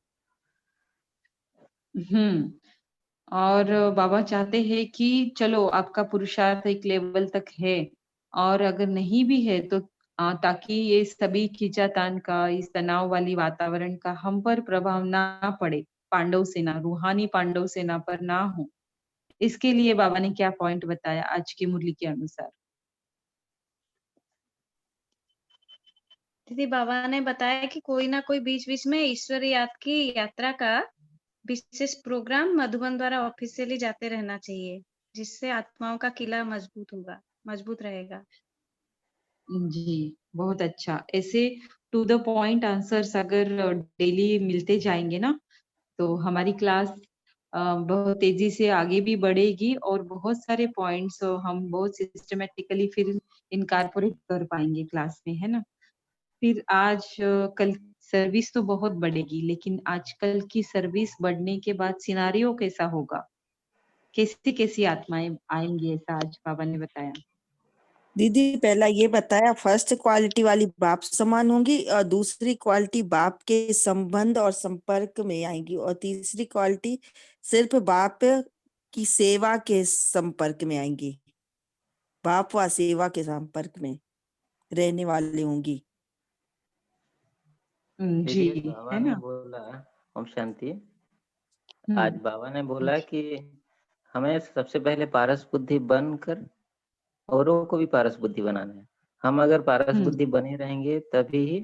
Speaker 1: और बाबा चाहते हैं कि चलो आपका पुरुषार्थ एक लेवल तक है, और अगर नहीं भी है तो ताकि ये सभी खींचातान का, इस तनाव वाली वातावरण का हम पर प्रभाव ना पड़े, पांडव सेना, रूहानी पांडव सेना पर ना हो। इसके लिए बाबा ने क्या पॉइंट बताया आज की मुरली के अनुसार।
Speaker 3: दीदी बाबा ने बताया कि कोई ना कोई बीच में ईश्वर याद की यात्रा का विशेष प्रोग्राम मधुबन द्वारा ऑफिशियली जाते रहना चाहिए, जिससे आत्माओं का किला मजबूत रहेगा।
Speaker 1: जी, बहुत अच्छा। ऐसे टू द पॉइंट आंसर्स अगर डेली मिलते जाएंगे ना, तो हमारी क्लास बहुत तेजी से आगे भी बढ़ेगी, और बहुत सारे पॉइंट्स हम बहुत सिस्टमेटिकली फिर इनकॉर्पोरेट कर पाएंगे क्लास में, है ना। फिर आज कल सर्विस तो बहुत बढ़ेगी, लेकिन आजकल की सर्विस बढ़ने के बाद सिनारियो कैसा होगा, कैसी कैसी आत्माएं आएंगी, ऐसा आज बाबा ने बताया।
Speaker 12: दीदी पहला ये बताया, फर्स्ट क्वालिटी वाली बाप समान होंगी, और दूसरी क्वालिटी बाप के संबंध और संपर्क में आएंगी, और तीसरी क्वालिटी सिर्फ बाप की सेवा के संपर्क में आएंगी, बाप व सेवा के संपर्क में रहने वाली होंगी।
Speaker 1: जी,
Speaker 4: दीदी बाबा
Speaker 1: है
Speaker 4: ने
Speaker 1: ना।
Speaker 4: बोला, ओम शांति, आज बाबा ने बोला कि हमें सबसे पहले पारस बुद्धि बनकर औरों को भी पारस बुद्धि बनाना है। हम अगर पारस बुद्धि बने रहेंगे तभी ही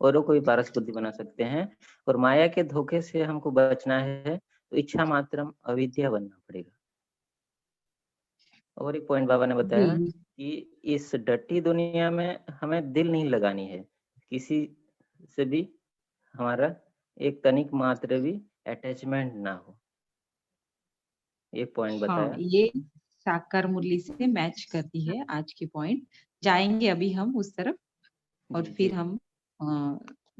Speaker 4: औरों को भी पारस बुद्धि बना सकते हैं। और माया के धोखे से हमको बचना है तो इच्छा मात्रम अविद्या बनना पड़ेगा। और एक पॉइंट बाबा ने बताया कि इस डटी दुनिया में हमें दिल नहीं लगानी है, किसी से भी हमारा एक तनिक मात्र भी अटैचमेंट ना हो, एक पॉइंट बताया।
Speaker 1: हाँ, ये साकार मुरली से मैच करती है आज की पॉइंट। जाएंगे अभी हम उस तरफ और फिर हम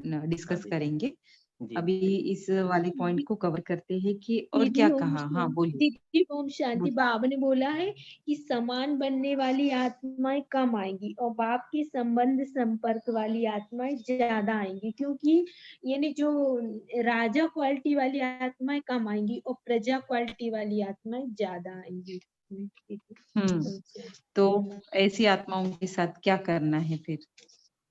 Speaker 1: डिस्कस करेंगे। अभी इस वाले पॉइंट को कवर करते हैं कि और
Speaker 7: दीदी
Speaker 1: क्या
Speaker 7: ओम
Speaker 1: कहा। हाँ बोलिए।
Speaker 7: दीदी ओम शांति, बाबा ने बोला है कि समान बनने वाली आत्माएं कम आएंगी और बाप की संबंध संपर्क वाली आत्माएं ज्यादा आएंगी, क्योंकि यानी जो राजा क्वालिटी वाली आत्माएं कम आएंगी और प्रजा क्वालिटी वाली आत्माएं ज्यादा आएंगी।
Speaker 1: तो ऐसी आत्माओं के साथ क्या करना है फिर?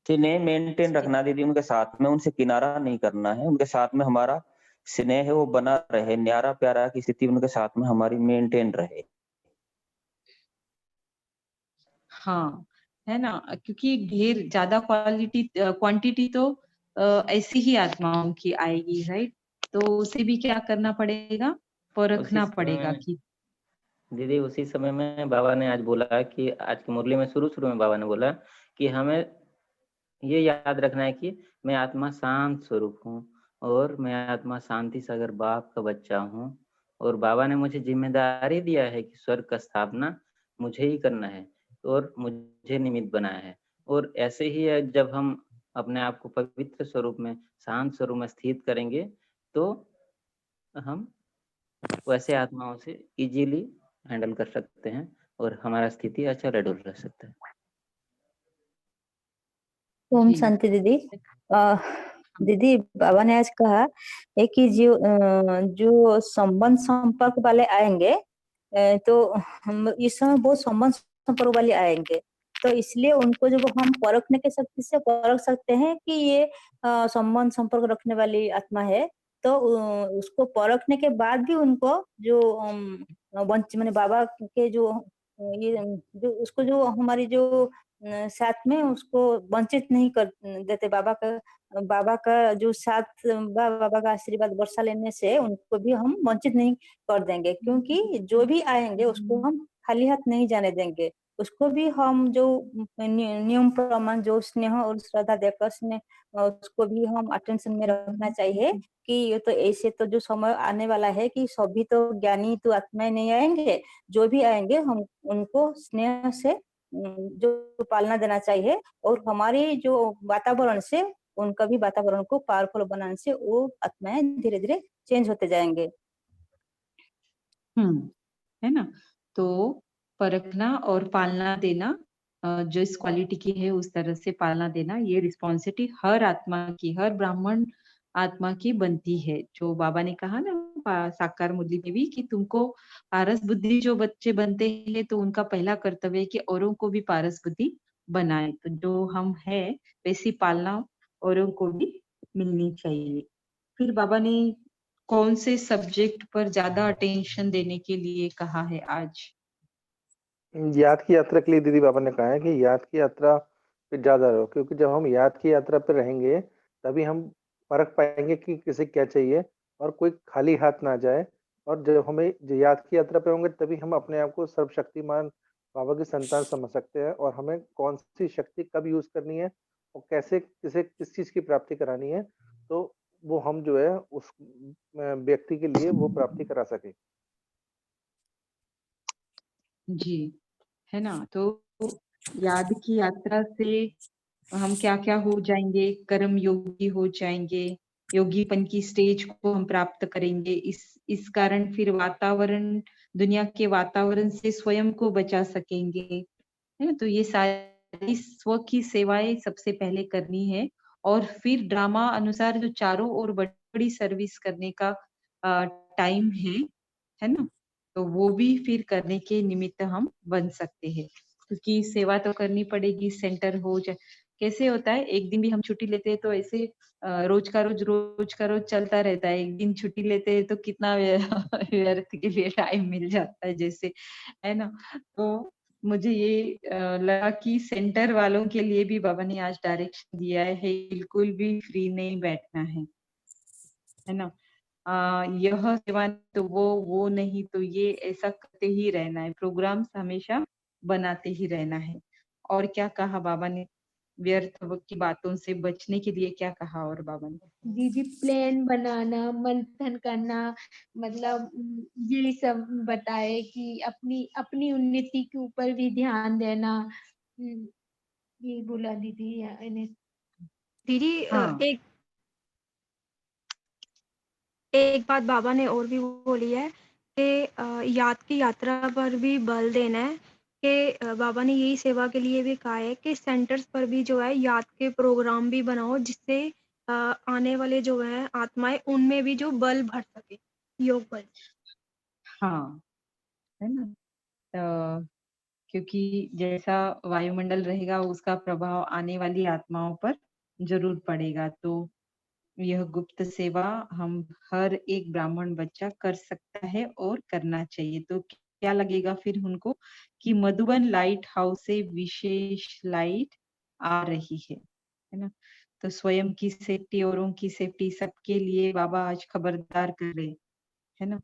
Speaker 11: स्नेह मेंटेन रखना दीदी, उनके साथ में, उनसे किनारा नहीं करना है, उनके साथ में हमारा स्नेह है वो बना रहे, न्यारा प्यारा की स्थिति उनके साथ में हमारी मेंटेन रहे।
Speaker 1: हाँ, है ना, क्योंकि ढेर ज्यादा क्वांटिटी तो ऐसी ही आत्माओं की आएगी, राइट। तो उसे भी क्या करना पड़ेगा, परखना पड़ेगा कि
Speaker 4: दीदी उसी समय में बाबा ने आज बोला कि आज की मुरली में शुरू में बाबा ने बोला कि हमें ये याद रखना है कि मैं आत्मा शांत स्वरूप हूँ और मैं आत्मा शांति सागर बाप का बच्चा हूँ, और बाबा ने मुझे जिम्मेदारी दिया है कि स्वर्ग का स्थापना मुझे ही करना है और मुझे निमित्त बनाया है। और ऐसे ही है, जब हम अपने आप को पवित्र स्वरूप में, शांत स्वरूप में स्थित करेंगे तो हम वैसे आत्माओं से इजीली हैंडल कर सकते हैं और हमारा स्थिति अच्छा रेडुल रह सकता है।
Speaker 5: ओम शांति दीदी। दीदी बाबा ने आज कहा है कि जो संबंध संपर्क वाले आएंगे, तो हम इस समय बहुत संबंध संपर्क वाले आएंगे, तो इसलिए उनको जब हम परखने के शक्ति से परख सकते हैं कि ये संबंध संपर्क रखने वाली आत्मा है, तो उसको परखने के बाद भी उनको जो मैंने बाबा के जो ये जो उसको जो हमारी जो साथ में उसको वंचित नहीं कर देते, बाबा का जो साथ, बाबा का आशीर्वाद वर्षा लेने से उनको भी हम वंचित नहीं कर देंगे, क्योंकि जो भी आएंगे उसको हम खाली हाथ नहीं जाने देंगे। उसको भी हम जो नियम प्रमाण जो स्नेह और श्रद्धा देकर उसको भी हम अटेंशन में रखना चाहिए कि ये तो ऐसे तो जो समय आने वाला है कि सभी तो ज्ञानी तो आत्माएं नहीं आएंगे, जो भी आएंगे हम उनको स्नेह से जो पालना देना चाहिए, और हमारे जो वातावरण से उनका भी वातावरण को पावरफुल बनाने से वो आत्माएं धीरे धीरे चेंज होते जाएंगे।
Speaker 1: है ना। तो परखना और पालना देना, जो इस क्वालिटी की है उस तरह से पालना देना, ये रिस्पॉन्सिबिलिटी हर आत्मा की, हर ब्राह्मण आत्मा की बनती है। जो बाबा ने कहा ना साकार मुरली में भी कि तुमको पारस बुद्धि जो बच्चे बनते हैं तो उनका पहला कर्तव्य है कि औरों को भी पारस बुद्धि बनाए। तो जो हम है वैसी पालना औरों को भी मिलनी चाहिए। फिर बाबा ने कौन से सब्जेक्ट पर ज्यादा अटेंशन देने के लिए कहा है आज?
Speaker 13: याद की यात्रा के लिए दीदी बाबा ने कहा है कि याद की यात्रा पे ज्यादा रहो, क्योंकि जब हम याद की यात्रा पे रहेंगे तभी हम परख पाएंगे कि किसे क्या चाहिए और कोई खाली हाथ ना जाए। और जब हमें याद की यात्रा पे होंगे तभी हम अपने आप को सर्वशक्तिमान बाबा की संतान समझ सकते हैं, और हमें कौन सी शक्ति कब यूज करनी है और कैसे किसे किस चीज की प्राप्ति करानी है, तो वो हम जो है उस व्यक्ति के लिए वो प्राप्ति करा सके।
Speaker 1: जी, है ना। तो याद की यात्रा से हम क्या क्या हो जाएंगे, कर्म योगी हो जाएंगे, योगीपन की स्टेज को हम प्राप्त करेंगे। इस कारण फिर वातावरण दुनिया के वातावरण से स्वयं को बचा सकेंगे, है ना? तो ये सारी स्व की सेवाएं सबसे पहले करनी है और फिर ड्रामा अनुसार जो चारों ओर बड़ी सर्विस करने का टाइम है ना? तो वो भी फिर करने के निमित्त हम बन सकते हैं, क्योंकि सेवा तो करनी पड़ेगी, सेंटर हो जाए। कैसे होता है, एक दिन भी हम छुट्टी लेते हैं तो ऐसे रोज का रोज चलता रहता है। एक दिन छुट्टी लेते हैं तो कितना व्यर्थ के लिए टाइम मिल जाता है जैसे, है ना? तो मुझे ये लगा कि सेंटर वालों के लिए भी बाबा ने आज डायरेक्शन दिया है, बिल्कुल भी फ्री नहीं बैठना है ना? यह सेवा तो वो नहीं तो ये, ऐसा करते ही रहना है, प्रोग्राम्स हमेशा बनाते ही रहना है। और क्या कहा बाबा ने? व्यर्थ की बातों से बचने के लिए क्या कहा और बाबा ने?
Speaker 7: दीदी प्लान बनाना, मंथन करना, मतलब ये सब बताए कि अपनी अपनी उन्नति के ऊपर भी ध्यान देना। ये बोला दीदी इन्हें।
Speaker 10: दीदी
Speaker 1: हाँ।
Speaker 10: एक बात बाबा ने और भी बोली है कि याद की यात्रा पर भी बल देना है, कि बाबा ने यही सेवा के लिए भी कहा है कि सेंटर्स पर भी जो है याद के प्रोग्राम भी बनाओ, जिससे आने वाले जो है आत्माएं, उनमें भी जो बल भर सके, योग बल।
Speaker 1: हाँ, है ना? क्योंकि जैसा वायुमंडल रहेगा उसका प्रभाव आने वाली आत्माओं पर जरूर पड़ेगा। तो यह गुप्त सेवा हम हर एक ब्राह्मण बच्चा कर सकता है और करना चाहिए। तो क्या लगेगा फिर उनको कि मधुबन लाइट हाउस से विशेष लाइट आ रही है ना? तो स्वयं की सेफ्टी, औरों की सेफ्टी, सबके लिए बाबा आज खबरदार कर रहे, है ना?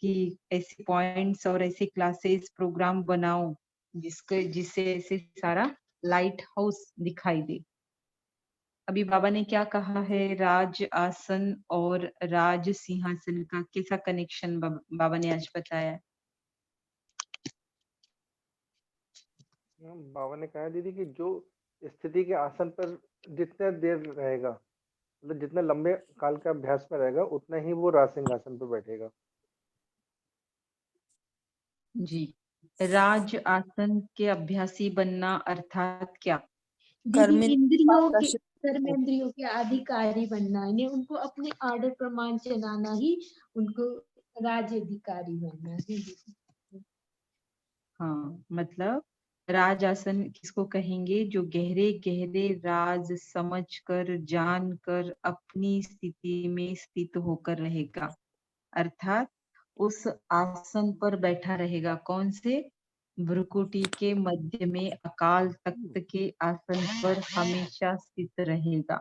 Speaker 1: कि ऐसे पॉइंट्स और ऐसे क्लासेस प्रोग्राम बनाओ जिससे ऐसे सारा लाइट हाउस दिखाई दे। अभी बाबा ने क्या कहा है, राज आसन और राज सिंहासन का कैसा कनेक्शन बाबा ने आज बताया?
Speaker 13: बाबा ने कहा है दीदी कि जो स्थिति के आसन पर जितने देर रहेगा, मतलब जितने लंबे काल का अभ्यास में रहेगा, उतना ही वो राज सिंहासन पर बैठेगा।
Speaker 1: जी, राज आसन के अभ्यासी बनना अर्थात क्या?
Speaker 7: दीदी कर्मेंद्रियों के अधिकारी बनना है, उनको अपने आर्डर प्रमाण चलाना ही उनको राज्य अधिकारी बनना है दीदी।
Speaker 1: हाँ, मतलब राज आसन किसको कहेंगे? जो गहरे गहरे राज समझकर, जानकर अपनी स्थिति में स्थित होकर रहेगा, अर्थात उस आसन पर बैठा रहेगा। कौन से? भ्रुकुटी के मध्य में अकाल तख्त के आसन पर हमेशा स्थित रहेगा।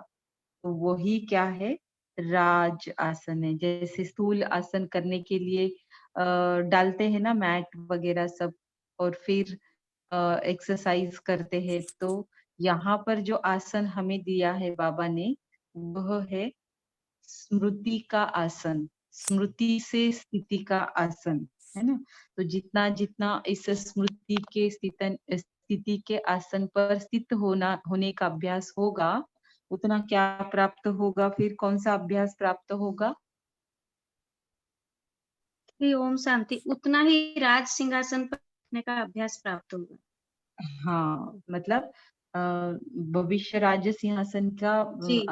Speaker 1: तो वही क्या है? राज आसन है। जैसे स्थूल आसन करने के लिए डालते हैं ना मैट वगैरह सब, और फिर एक्सरसाइज करते हैं। तो यहाँ पर जो आसन हमें दिया है बाबा ने, वह है स्मृति का आसन, स्मृति से स्थिति का आसन, है ना? तो जितना जितना इस स्मृति के स्थिति के आसन पर स्थित होने का अभ्यास होगा, उतना क्या प्राप्त होगा? फिर कौन सा अभ्यास प्राप्त होगा?
Speaker 14: ओम शांति, उतना ही राज सिंहासन पर बैठने का अभ्यास प्राप्त होगा।
Speaker 1: हाँ, मतलब भविष्य राज्य सिंहासन का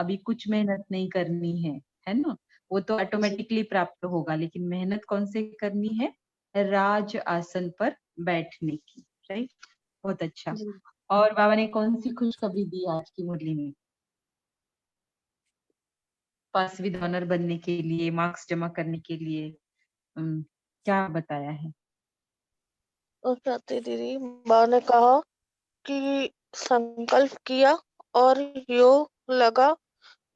Speaker 1: अभी कुछ मेहनत नहीं करनी है ना? वो तो ऑटोमेटिकली प्राप्त होगा, लेकिन मेहनत कौन से करनी है? राज आसन पर बैठने की, राइट? बहुत अच्छा। और बाबा ने कौन सी खुशखबरी दी आज की मुरली में? पास विद ऑनर बनने के लिए, मार्क्स जमा करने के लिए क्या बताया है?
Speaker 15: और कहते दीदी, माँ ने कहा कि संकल्प किया और योग लगा,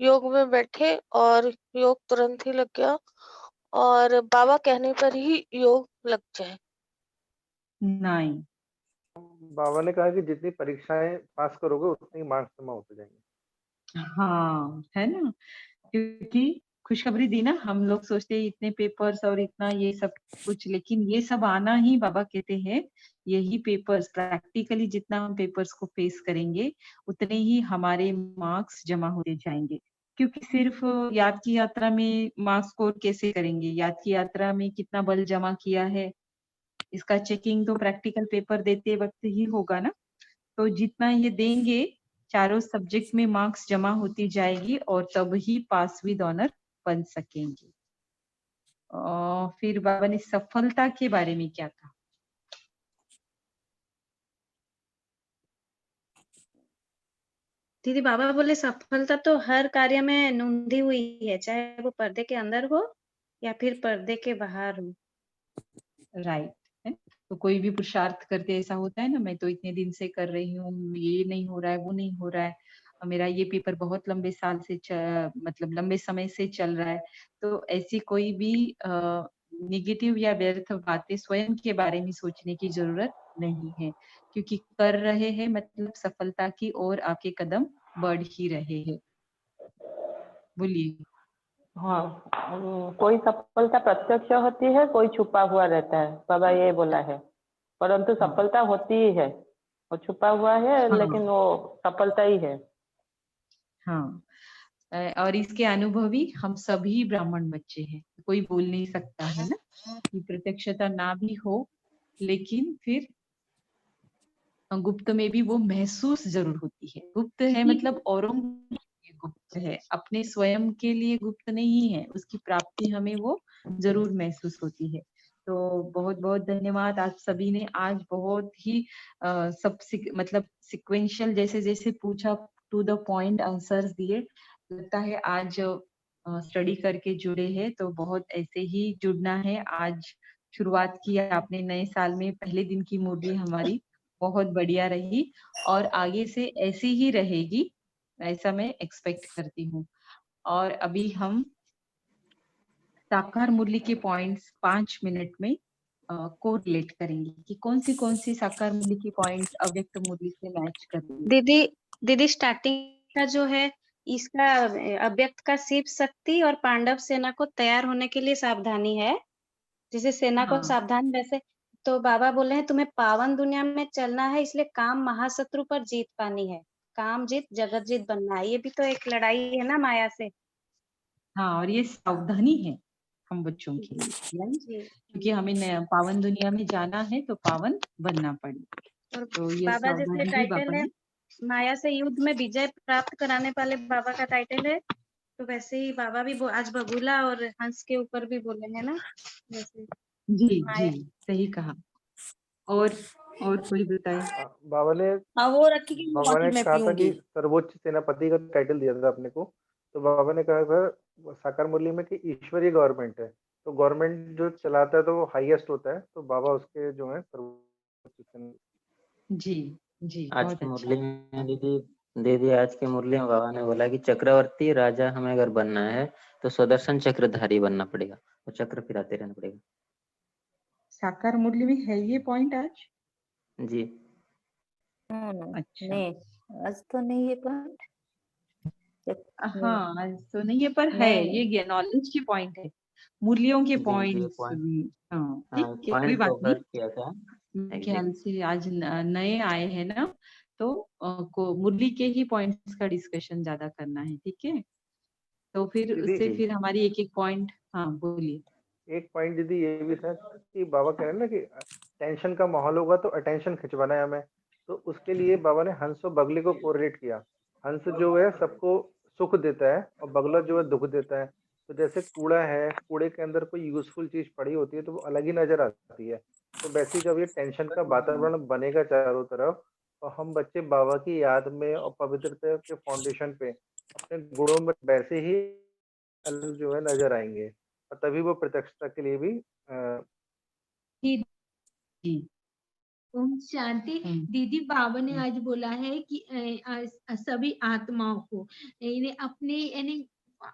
Speaker 15: योग में बैठे और योग तुरंत ही लग गया, और बाबा कहने पर ही योग लग जाए।
Speaker 1: नहीं,
Speaker 13: बाबा ने कहा कि जितनी परीक्षाएं पास करोगे उतने ही मार्क्स जमा होते जाएंगे।
Speaker 1: हाँ, है ना? क्योंकि खुशखबरी दी ना, हम लोग सोचते हैं इतने पेपर्स और इतना ये सब कुछ, लेकिन ये सब आना ही, बाबा कहते हैं यही पेपर्स, प्रैक्टिकली जितना हम पेपर्स को फेस करेंगे उतने ही हमारे मार्क्स जमा होते जाएंगे। क्योंकि सिर्फ याद की यात्रा में मार्क्स स्कोर कैसे करेंगे? याद की यात्रा में कितना बल जमा किया है, इसका चेकिंग तो प्रैक्टिकल पेपर देते वक्त ही होगा ना। तो जितना ये देंगे चारों सब्जेक्ट में मार्क्स जमा होती जाएगी और तब ही पास विद ऑनर बन सकेंगे। फिर बाबा ने सफलता के बारे में क्या कहा?
Speaker 14: दीदी बाबा बोले सफलता तो हर कार्य में नूंधी हुई है, चाहे वो पर्दे के अंदर हो या फिर पर्दे के बाहर हो।
Speaker 1: राइट है। तो कोई भी पुरुषार्थ करते ऐसा होता है ना, मैं तो इतने दिन से कर रही हूँ, ये नहीं हो रहा है, वो नहीं हो रहा है, मेरा ये पेपर बहुत लंबे साल से मतलब लंबे समय से चल रहा है। तो ऐसी कोई भी निगेटिव या व्यर्थ बातें स्वयं के बारे में सोचने की जरूरत नहीं है, क्योंकि कर रहे हैं मतलब सफलता की ओर आपके कदम बढ़ ही रहे हैं। बोलिए।
Speaker 6: हाँ, कोई सफलता प्रत्यक्ष होती है, कोई छुपा हुआ रहता है, बाबा ये बोला है। परंतु सफलता होती ही है, वो छुपा हुआ है लेकिन वो सफलता ही है।
Speaker 1: हाँ, और इसके अनुभवी हम सभी ब्राह्मण बच्चे हैं, कोई बोल नहीं सकता है ना कि प्रत्यक्षता ना भी हो, लेकिन फिर गुप्त में भी वो महसूस जरूर होती है। गुप्त है मतलब औरों के लिए गुप्त है, अपने स्वयं के लिए गुप्त नहीं है, उसकी प्राप्ति हमें वो जरूर महसूस होती है। तो बहुत बहुत धन्यवाद, आप सभी ने आज बहुत ही सब मतलब सिक्वेंशियल जैसे जैसे पूछा, टू द पॉइंट आंसर्स दिए। लगता है आज स्टडी करके जुड़े हैं, तो बहुत ऐसे ही जुड़ना है। आज शुरुआत की आपने नए साल में, पहले दिन की मुरली हमारी बहुत बढ़िया रही और आगे से ऐसी ही रहेगी, ऐसा मैं एक्सपेक्ट करती हूँ। और अभी हम साकार मुरली के पॉइंट्स 5 मिनट में कोरिलेट करेंगे कि कौन सी साकार मुरली की पॉइंट्स अव्यक्त मुरली से मैच करेंगे।
Speaker 14: दीदी स्टार्टिंग का जो है इसका अव्यक्त का शिव शक्ति और पांडव सेना को तैयार होने के लिए सावधानी है, जैसे सेना को सावधान, वैसे तो बाबा बोले हैं तुम्हें पावन दुनिया में चलना है, इसलिए काम महाशत्रु पर जीत पानी है, काम जीत जगत जीत बनना है। ये भी तो एक लड़ाई है ना माया से।
Speaker 1: हाँ, और ये सावधानी है हम बच्चों के लिए, क्योंकि हमें पावन दुनिया में जाना है तो पावन बनना पड़ेगा। तो ये
Speaker 14: बाबा जैसे
Speaker 1: सावधानी भी
Speaker 14: टाइटल
Speaker 1: बाबा
Speaker 14: है
Speaker 1: ने,
Speaker 14: माया से युद्ध में विजय प्राप्त कराने वाले बाबा का टाइटल है, तो वैसे ही बाबा भी आज बगुला और हंस के ऊपर भी बोले हैं ना, जैसे
Speaker 1: जी जी सही कहा। और कोई बताए?
Speaker 13: बाबा ने
Speaker 12: वो रखी कि
Speaker 13: बाबा ने
Speaker 12: मैं
Speaker 13: कहा था कि
Speaker 12: पीऊंगी।
Speaker 13: सर्वोच्च सेनापति का टाइटल दिया था अपने को। तो बाबा ने कहा था साकार मुरली में कि ईश्वरीय गवर्नमेंट है, तो गवर्नमेंट जो चलाता है तो वो हाईएस्ट होता है, तो बाबा उसके जो है सर्वोच्च।
Speaker 1: जी जी
Speaker 4: आज
Speaker 1: बहुत
Speaker 4: की
Speaker 1: अच्छा।
Speaker 4: मुरली में दीदी आज की मुरली में बाबा ने बोला कि चक्रवर्ती राजा हमें अगर बनना है तो सुदर्शन चक्रधारी बनना पड़ेगा, और चक्र फिराते रहना पड़ेगा।
Speaker 1: साकार मुरली में है ये पॉइंट आज?
Speaker 4: जी
Speaker 1: अच्छा।
Speaker 5: नहीं, आज तो नहीं है पॉइंट।
Speaker 1: हाँ आज तो नहीं है, पर है ये नॉलेज की पॉइंट है, मुरलियों के
Speaker 4: जी
Speaker 1: पॉइंट्स।
Speaker 4: पॉइंट,
Speaker 1: हाँ
Speaker 4: हाँ
Speaker 1: ठीक है, कोई
Speaker 4: पॉइंट
Speaker 1: बात
Speaker 4: तो
Speaker 1: नहीं।
Speaker 4: कर किया था
Speaker 1: मेरे ख्याल
Speaker 4: एग्जैक्ट।
Speaker 1: से आज नए आए हैं ना, तो को मुरली के ही पॉइंट्स का डिस्कशन ज्यादा करना है, ठीक है? तो फिर
Speaker 13: दीदी
Speaker 1: उससे फिर हमारी एक एक पॉइंट, हाँ बोलिए।
Speaker 13: एक पॉइंट दीदी ये भी था कि बाबा कह रहे हैं ना कि टेंशन का माहौल होगा तो अटेंशन खिंचवाना है हमें, तो उसके लिए बाबा ने हंस और बगले को कोरिलेट किया। हंस जो है सबको सुख देता है और बगला जो है दुख देता है। तो जैसे कूड़ा है, कूड़े के अंदर कोई यूजफुल चीज पड़ी होती है तो वो अलग ही नजर आती है। तो वैसे ही जब ये टेंशन का वातावरण बनेगा चारों तरफ, और हम बच्चे बाबा की याद में और पवित्रता के फाउंडेशन पे अपने गुणों में वैसे ही अलग जो है नजर आएंगे, और तभी वो प्रत्यक्षता के लिए भी
Speaker 1: जी जी।
Speaker 7: ओम शांति। दीदी बाबा ने आज बोला है कि सभी आत्माओं को इन्हें अपने यानी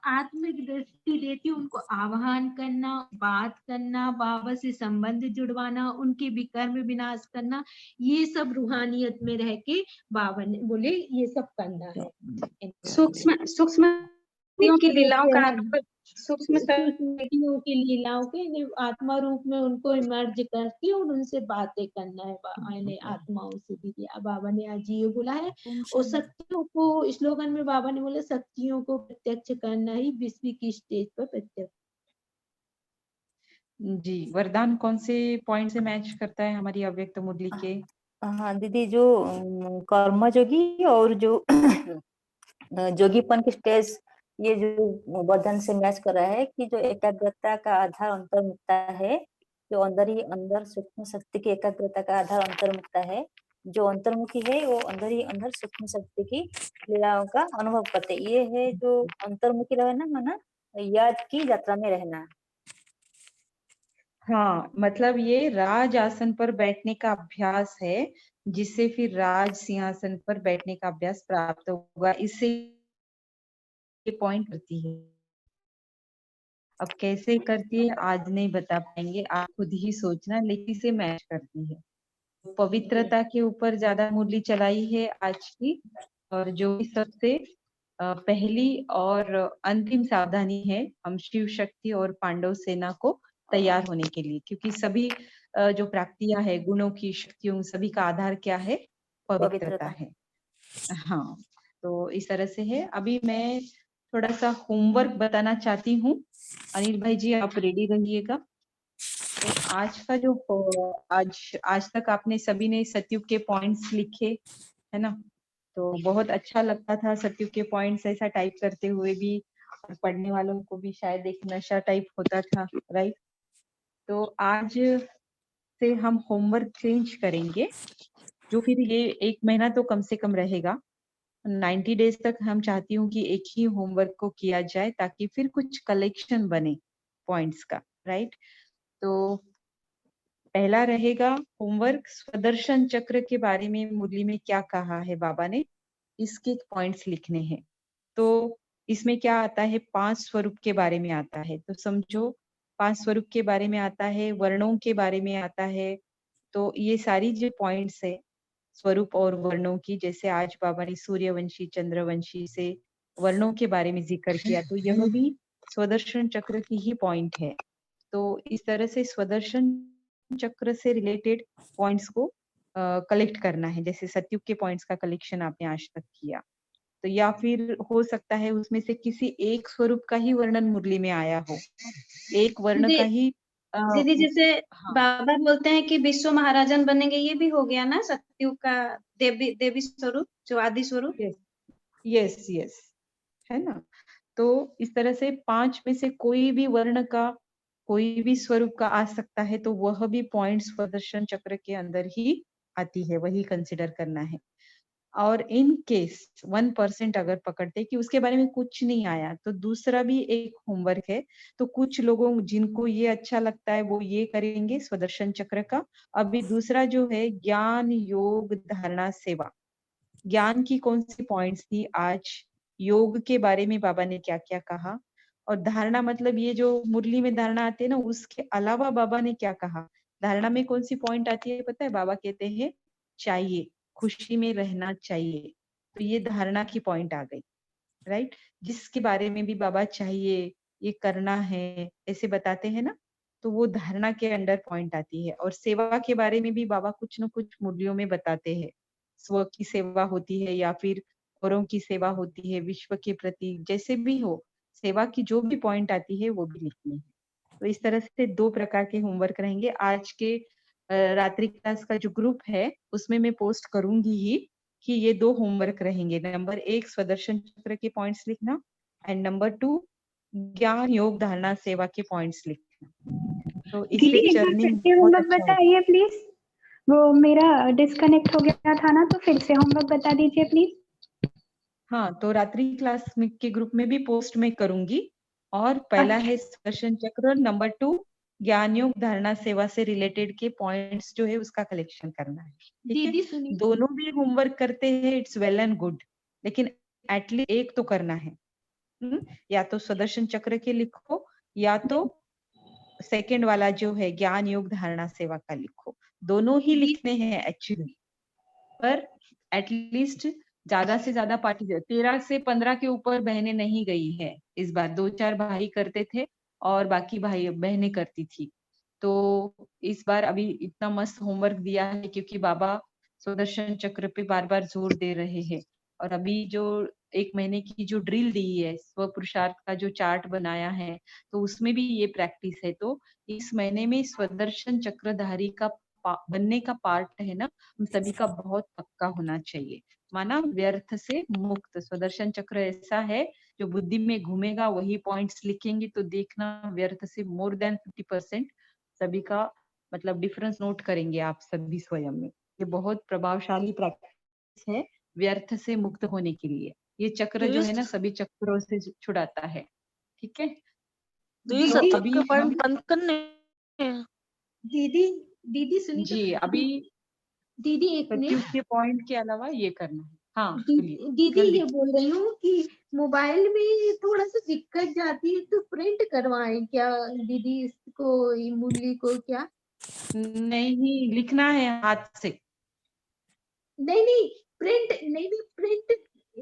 Speaker 7: आत्मिक दृष्टि देती उनको आह्वान करना, बात करना, बाबा से संबंध जुड़वाना, उनके विकर्म विनाश करना, ये सब रूहानियत में रह के बाबा ने बोले ये सब करना है।
Speaker 14: सूक्ष्म सूक्ष्म की लीलाओं का सूक्ष्म
Speaker 7: शक्तियों की लीलाओं के आत्मा रूप में उनको इमर्ज करके और उनसे बातें करना है आत्माओं से भी। बाबा ने आज ये बोला है, और शक्तियों को स्लोगन में बाबा ने बोला शक्तियों को प्रत्यक्ष करना ही विश्व की स्टेज पर प्रत्यक्ष।
Speaker 1: जी, वरदान कौन से पॉइंट से मैच करता है हमारी अव्यक्त मुरली के?
Speaker 5: हाँ दीदी, जो कर्मयोगी और जो जोगीपन की स्टेज, ये जो वरदान से मैच कर रहा है कि जो एकाग्रता का आधार अंतर्मुखता है, जो अंदर ही अंदर सूक्ष्म शक्ति की एकाग्रता का आधार अंतर्मुखता है, जो अंतर्मुखी है वो अंदर ही अंदर सूक्ष्म शक्ति की लीलाओं का अनुभव करते। ये है जो अंतर्मुखी रहना, माना याद की यात्रा में रहना।
Speaker 1: हाँ, मतलब ये राज आसन पर बैठने का अभ्यास है, जिससे फिर राज सिंहासन पर बैठने का अभ्यास प्राप्त होगा। इससे ये पॉइंट करती है। अब कैसे करती है आज नहीं बता पाएंगे, आप खुद ही सोचना, लेकिन इसे मैच करती है। पवित्रता के ऊपर ज्यादा मुरली चलाई है आज की, और जो कि सबसे पहली और अंतिम सावधानी है हम शिव शक्ति और पांडव सेना को तैयार होने के लिए, क्योंकि सभी जो प्राप्तियां है, गुणों की, शक्तियों, सभी का आधार क्या है? पवित्रता है। हाँ, तो इस तरह से है। अभी मैं थोड़ा सा होमवर्क बताना चाहती हूँ। अनिल भाई जी, आप रेडी रहिएगा। तो आज का जो आज तक आपने सभी ने सतयुग के पॉइंट्स लिखे, है ना? तो बहुत अच्छा लगता था सतयुग के पॉइंट्स ऐसा टाइप करते हुए भी, और पढ़ने वालों को भी शायद एक नशा टाइप होता था, राइट? तो आज से हम होमवर्क चेंज करेंगे, जो फिर ये 1 महीना तो कम से कम रहेगा। 90 डेज तक हम चाहती हूँ कि एक ही होमवर्क को किया जाए, ताकि फिर कुछ कलेक्शन बने पॉइंट्स का, राइट? तो पहला रहेगा होमवर्क, स्वदर्शन चक्र के बारे में मुरली में क्या कहा है बाबा ने, इसके पॉइंट्स लिखने हैं। तो इसमें क्या आता है? 5 स्वरूप के बारे में आता है। तो समझो 5 स्वरूप के बारे में आता है, वर्णों के बारे में आता है। तो ये सारी जो पॉइंट्स है स्वरूप और वर्णों की, जैसे आज बाबा ने सूर्यवंशी, चंद्रवंशी से वर्णों के बारे में जिक्र किया, तो यह भी स्वदर्शन चक्र की ही पॉइंट है। तो इस तरह से स्वदर्शन चक्र से रिलेटेड पॉइंट्स को कलेक्ट करना है, जैसे सतयुग के पॉइंट्स का कलेक्शन आपने आज तक किया। तो या फिर हो सकता है उसमें से किसी एक स्वरूप का ही वर्णन मुरली में आया हो, एक वर्ण का ही
Speaker 14: दीदी जैसे
Speaker 1: हाँ।
Speaker 14: बाबा बोलते हैं कि विश्व महाराजन बनेंगे, ये भी हो गया ना सतयुग का देवी स्वरूप, जो आदि स्वरूप।
Speaker 1: यस यस, है ना? तो इस तरह से 5 में से कोई भी वर्ण का, कोई भी स्वरूप का आ सकता है, तो वह भी पॉइंट्स स्वदर्शन चक्र के अंदर ही आती है, वही कंसिडर करना है। और इन केस 1% अगर पकड़ते कि उसके बारे में कुछ नहीं आया, तो दूसरा भी एक होमवर्क है। तो कुछ लोगों जिनको ये अच्छा लगता है वो ये करेंगे स्वदर्शन चक्र का। अभी दूसरा जो है ज्ञान योग धारणा सेवा, ज्ञान की कौन सी पॉइंट्स थी आज, योग के बारे में बाबा ने क्या क्या कहा, और धारणा मतलब ये जो मुरली में धारणा आती है ना, उसके अलावा बाबा ने क्या कहा। धारणा में कौन सी पॉइंट आती है पता है? बाबा कहते हैं चाहिए, खुशी में रहना चाहिए। तो ये धारणा की पॉइंट आ गई, राइट? जिसके बारे में भी बाबा चाहिए, ये करना है, ऐसे बताते हैं ना, तो वो धारणा के अंडर पॉइंट आती है। और सेवा के बारे में भी बाबा कुछ न कुछ मुरलियों में बताते हैं। स्व की सेवा होती है या फिर औरों की सेवा होती है, विश्व के प्रति, जैसे भी हो, सेवा की जो भी पॉइंट आती है वो भी लिखनी है। तो इस तरह से 2 प्रकार के होमवर्क रहेंगे। आज के रात्रि क्लास का जो ग्रुप है उसमें मैं पोस्ट करूंगी ही कि ये 2 होमवर्क रहेंगे। नंबर 1 स्वदर्शन चक्र के पॉइंट्स लिखना, एंड नंबर 2 ज्ञान योग धारणा सेवा के पॉइंट्स लिखना। तो
Speaker 8: दीदी
Speaker 1: इससे
Speaker 8: एक बार फिर
Speaker 1: चर्निंग
Speaker 8: से
Speaker 1: बहुत
Speaker 8: होमवर्क
Speaker 1: अच्छा होगा।
Speaker 8: बताइए प्लीज, वो मेरा डिस्कनेक्ट हो गया था ना, तो फिर से होमवर्क बता दीजिए प्लीज।
Speaker 1: हाँ, तो रात्रि क्लास के ग्रुप में भी पोस्ट में करूंगी। और पहला है स्वदर्शन चक्र, नंबर 2 ज्ञान योग धारणा सेवा से रिलेटेड के पॉइंट्स जो है उसका कलेक्शन करना है। ठीक है?
Speaker 7: दीदी सुनिए,
Speaker 1: दोनों भी होमवर्क करते हैं, इट्स वेल एंड गुड, लेकिन एटलीस्ट एक तो करना है। या तो स्वदर्शन चक्र के लिखो, या तो सेकंड वाला जो है ज्ञान योग धारणा सेवा का लिखो। दोनों ही लिखने हैं एक्चुअली, पर एटलीस्ट ज्यादा से ज्यादा पार्टी 13 से 15 के ऊपर बहनें नहीं गई है इस बार। 2-4 भाई करते थे और बाकी भाई बहनें करती थी। तो इस बार अभी इतना मस्त होमवर्क दिया है, क्योंकि बाबा सुदर्शन चक्र पे बार बार जोर दे रहे हैं। और अभी जो 1 महीने की जो ड्रिल दी है, स्व पुरुषार्थ का जो चार्ट बनाया है, तो उसमें भी ये प्रैक्टिस है। तो इस महीने में स्वदर्शन चक्रधारी का बनने का पार्ट है ना, हम सभी का बहुत पक्का होना चाहिए। माना व्यर्थ से मुक्त। स्वदर्शन चक्र ऐसा है जो बुद्धि में घूमेगा, वही पॉइंट्स लिखेंगे, तो देखना व्यर्थ से मोर देन 50% सभी का मतलब डिफरेंस नोट करेंगे आप सभी स्वयं में। ये बहुत प्रभावशाली प्रैक्टिस है व्यर्थ से मुक्त होने के लिए। ये चक्र जो है ना सभी चक्रों से छुड़ाता है। ठीक है
Speaker 15: दीदी
Speaker 1: तो
Speaker 15: सत्संग
Speaker 1: अभी
Speaker 15: के
Speaker 1: हम
Speaker 15: पॉइंट बंद करने हैं।
Speaker 7: दीदी दीदी सुनिए तो
Speaker 1: जी अभी
Speaker 7: दीदी एक मिनट
Speaker 1: 25 के पॉइंट के अलावा ये करना है। हाँ बोलिए
Speaker 7: दीदी
Speaker 1: जल्दी।
Speaker 7: ये बोल रही हूँ कि मोबाइल में थोड़ा सा दिक्कत जाती है, तो प्रिंट करवाएं क्या दीदी इसको, मुरली को? क्या
Speaker 1: नहीं लिखना है हाथ से।
Speaker 7: नहीं नहीं प्रिंट, नहीं नहीं प्रिंट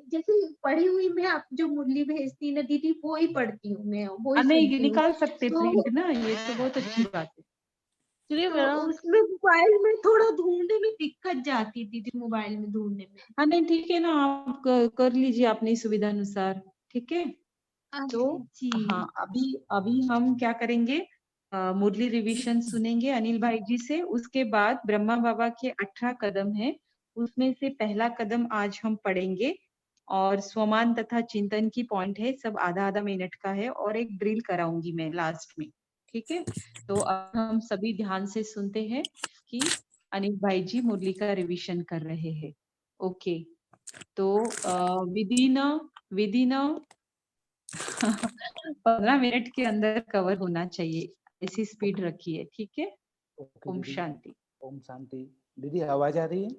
Speaker 7: जैसे पढ़ी हुई मैं आप जो मुरली भेजती ना दीदी, वो ही पढ़ती हूँ मैं, वो ही
Speaker 1: नहीं
Speaker 7: सुनती हूँ।
Speaker 1: निकाल सकते
Speaker 7: तो
Speaker 1: प्रिंट ना, ये तो बहुत अच्छी बात है।
Speaker 7: तो उसमें मोबाइल में थोड़ा ढूंढने में दिक्कत जाती दीदी, मोबाइल में ढूंढने में।
Speaker 1: हाँ नहीं ठीक है ना, आप कर लीजिए अपनी सुविधा अनुसार। ठीक है तो
Speaker 7: जी
Speaker 1: हाँ अभी अभी हम क्या करेंगे, मुरली रिवीजन सुनेंगे अनिल भाई जी से। उसके बाद ब्रह्मा बाबा के 18 कदम है, उसमें से पहला कदम आज हम पढ़ेंगे और स्वमान तथा चिंतन की पॉइंट है, सब आधा आधा मिनट का है, और एक ड्रिल कराऊंगी मैं लास्ट में। ठीक है तो अब हम सभी ध्यान से सुनते हैं कि अनिल भाई जी मुरली का रिवीजन कर रहे हैं। ओके तो विदिन 15 मिनट के अंदर कवर होना चाहिए, ऐसी स्पीड रखिए। ठीक है
Speaker 16: ओके
Speaker 1: ओम
Speaker 16: दीदी।
Speaker 1: शांति।
Speaker 16: ओम शांति। दीदी आवाज आ रही है?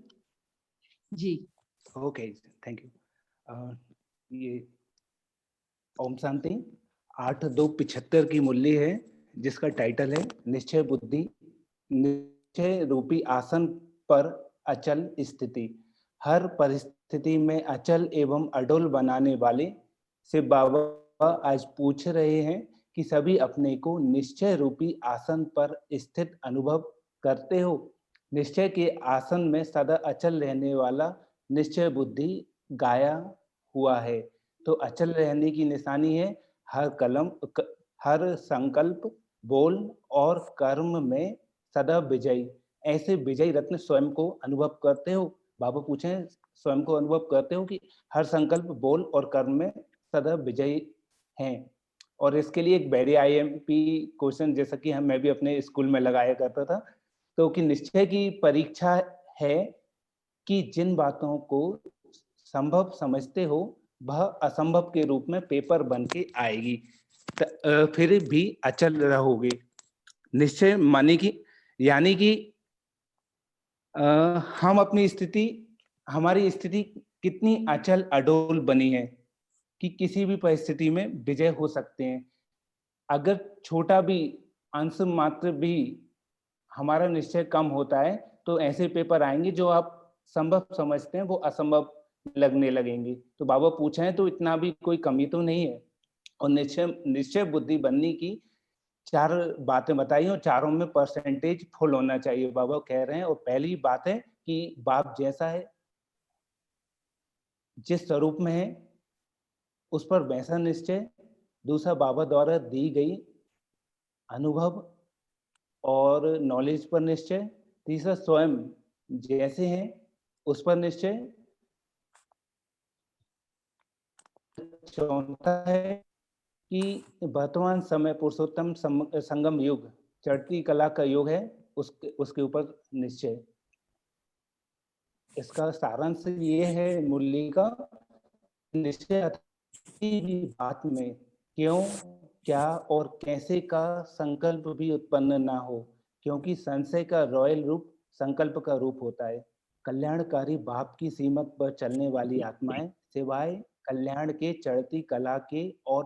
Speaker 1: जी
Speaker 16: ओके थैंक यू। ये ओम शांति 8-2-75 की मुरली है, जिसका टाइटल है निश्चय बुद्धि। निश्चय रूपी आसन पर अचल स्थिति। हर परिस्थिति में अचल एवं अडोल बनाने वाले से बाबा आज पूछ रहे हैं कि सभी अपने को निश्चय रूपी आसन पर स्थित अनुभव करते हो। निश्चय के आसन में सदा अचल रहने वाला निश्चय बुद्धि गाया हुआ है। तो अचल रहने की निशानी है हर संकल्प, बोल और कर्म में सदा विजयी। ऐसे विजयी रत्न स्वयं को अनुभव करते हो। बाबा पूछे स्वयं को अनुभव करते हो कि हर संकल्प, बोल और कर्म में सदा विजयी हैं। और इसके लिए एक वेरी IMP क्वेश्चन, जैसा कि मैं भी अपने स्कूल में लगाया करता था, तो कि निश्चय की परीक्षा है कि जिन बातों को संभव समझते हो वह असंभव के रूप में पेपर बन के आएगी, फिर भी अचल रहोगे। निश्चय माने कि यानी कि हम अपनी स्थिति, हमारी स्थिति कितनी अचल अडोल बनी है कि किसी भी परिस्थिति में विजय हो सकते हैं। अगर छोटा भी अंश मात्र भी हमारा निश्चय कम होता है, तो ऐसे पेपर आएंगे जो आप संभव समझते हैं वो असंभव लगने लगेंगे। तो बाबा पूछे हैं तो इतना भी कोई कमी तो नहीं है। और निश्चय बुद्धि बनने की 4 बातें बताई और चारों में परसेंटेज फुल होना चाहिए बाबा कह रहे हैं। और पहली बात है कि बाप जैसा है, जिस स्वरूप में है उस पर वैसा निश्चय। दूसरा बाबा द्वारा दी गई अनुभव और नॉलेज पर निश्चय। तीसरा स्वयं जैसे हैं उस पर निश्चय। चौथा है कि वर्तमान समय पुरुषोत्तम संगम युग, चढ़ती कला का युग है, उसके ऊपर निश्चय। इसका सारांश ये है मुरली का, निश्चय किसी भी बात में क्यों, क्या और कैसे का संकल्प भी उत्पन्न ना हो, क्योंकि संशय का रॉयल रूप संकल्प का रूप होता है। कल्याणकारी बाप की सीमत पर चलने वाली आत्माएं सिवाय कल्याण के चढ़ती कला के और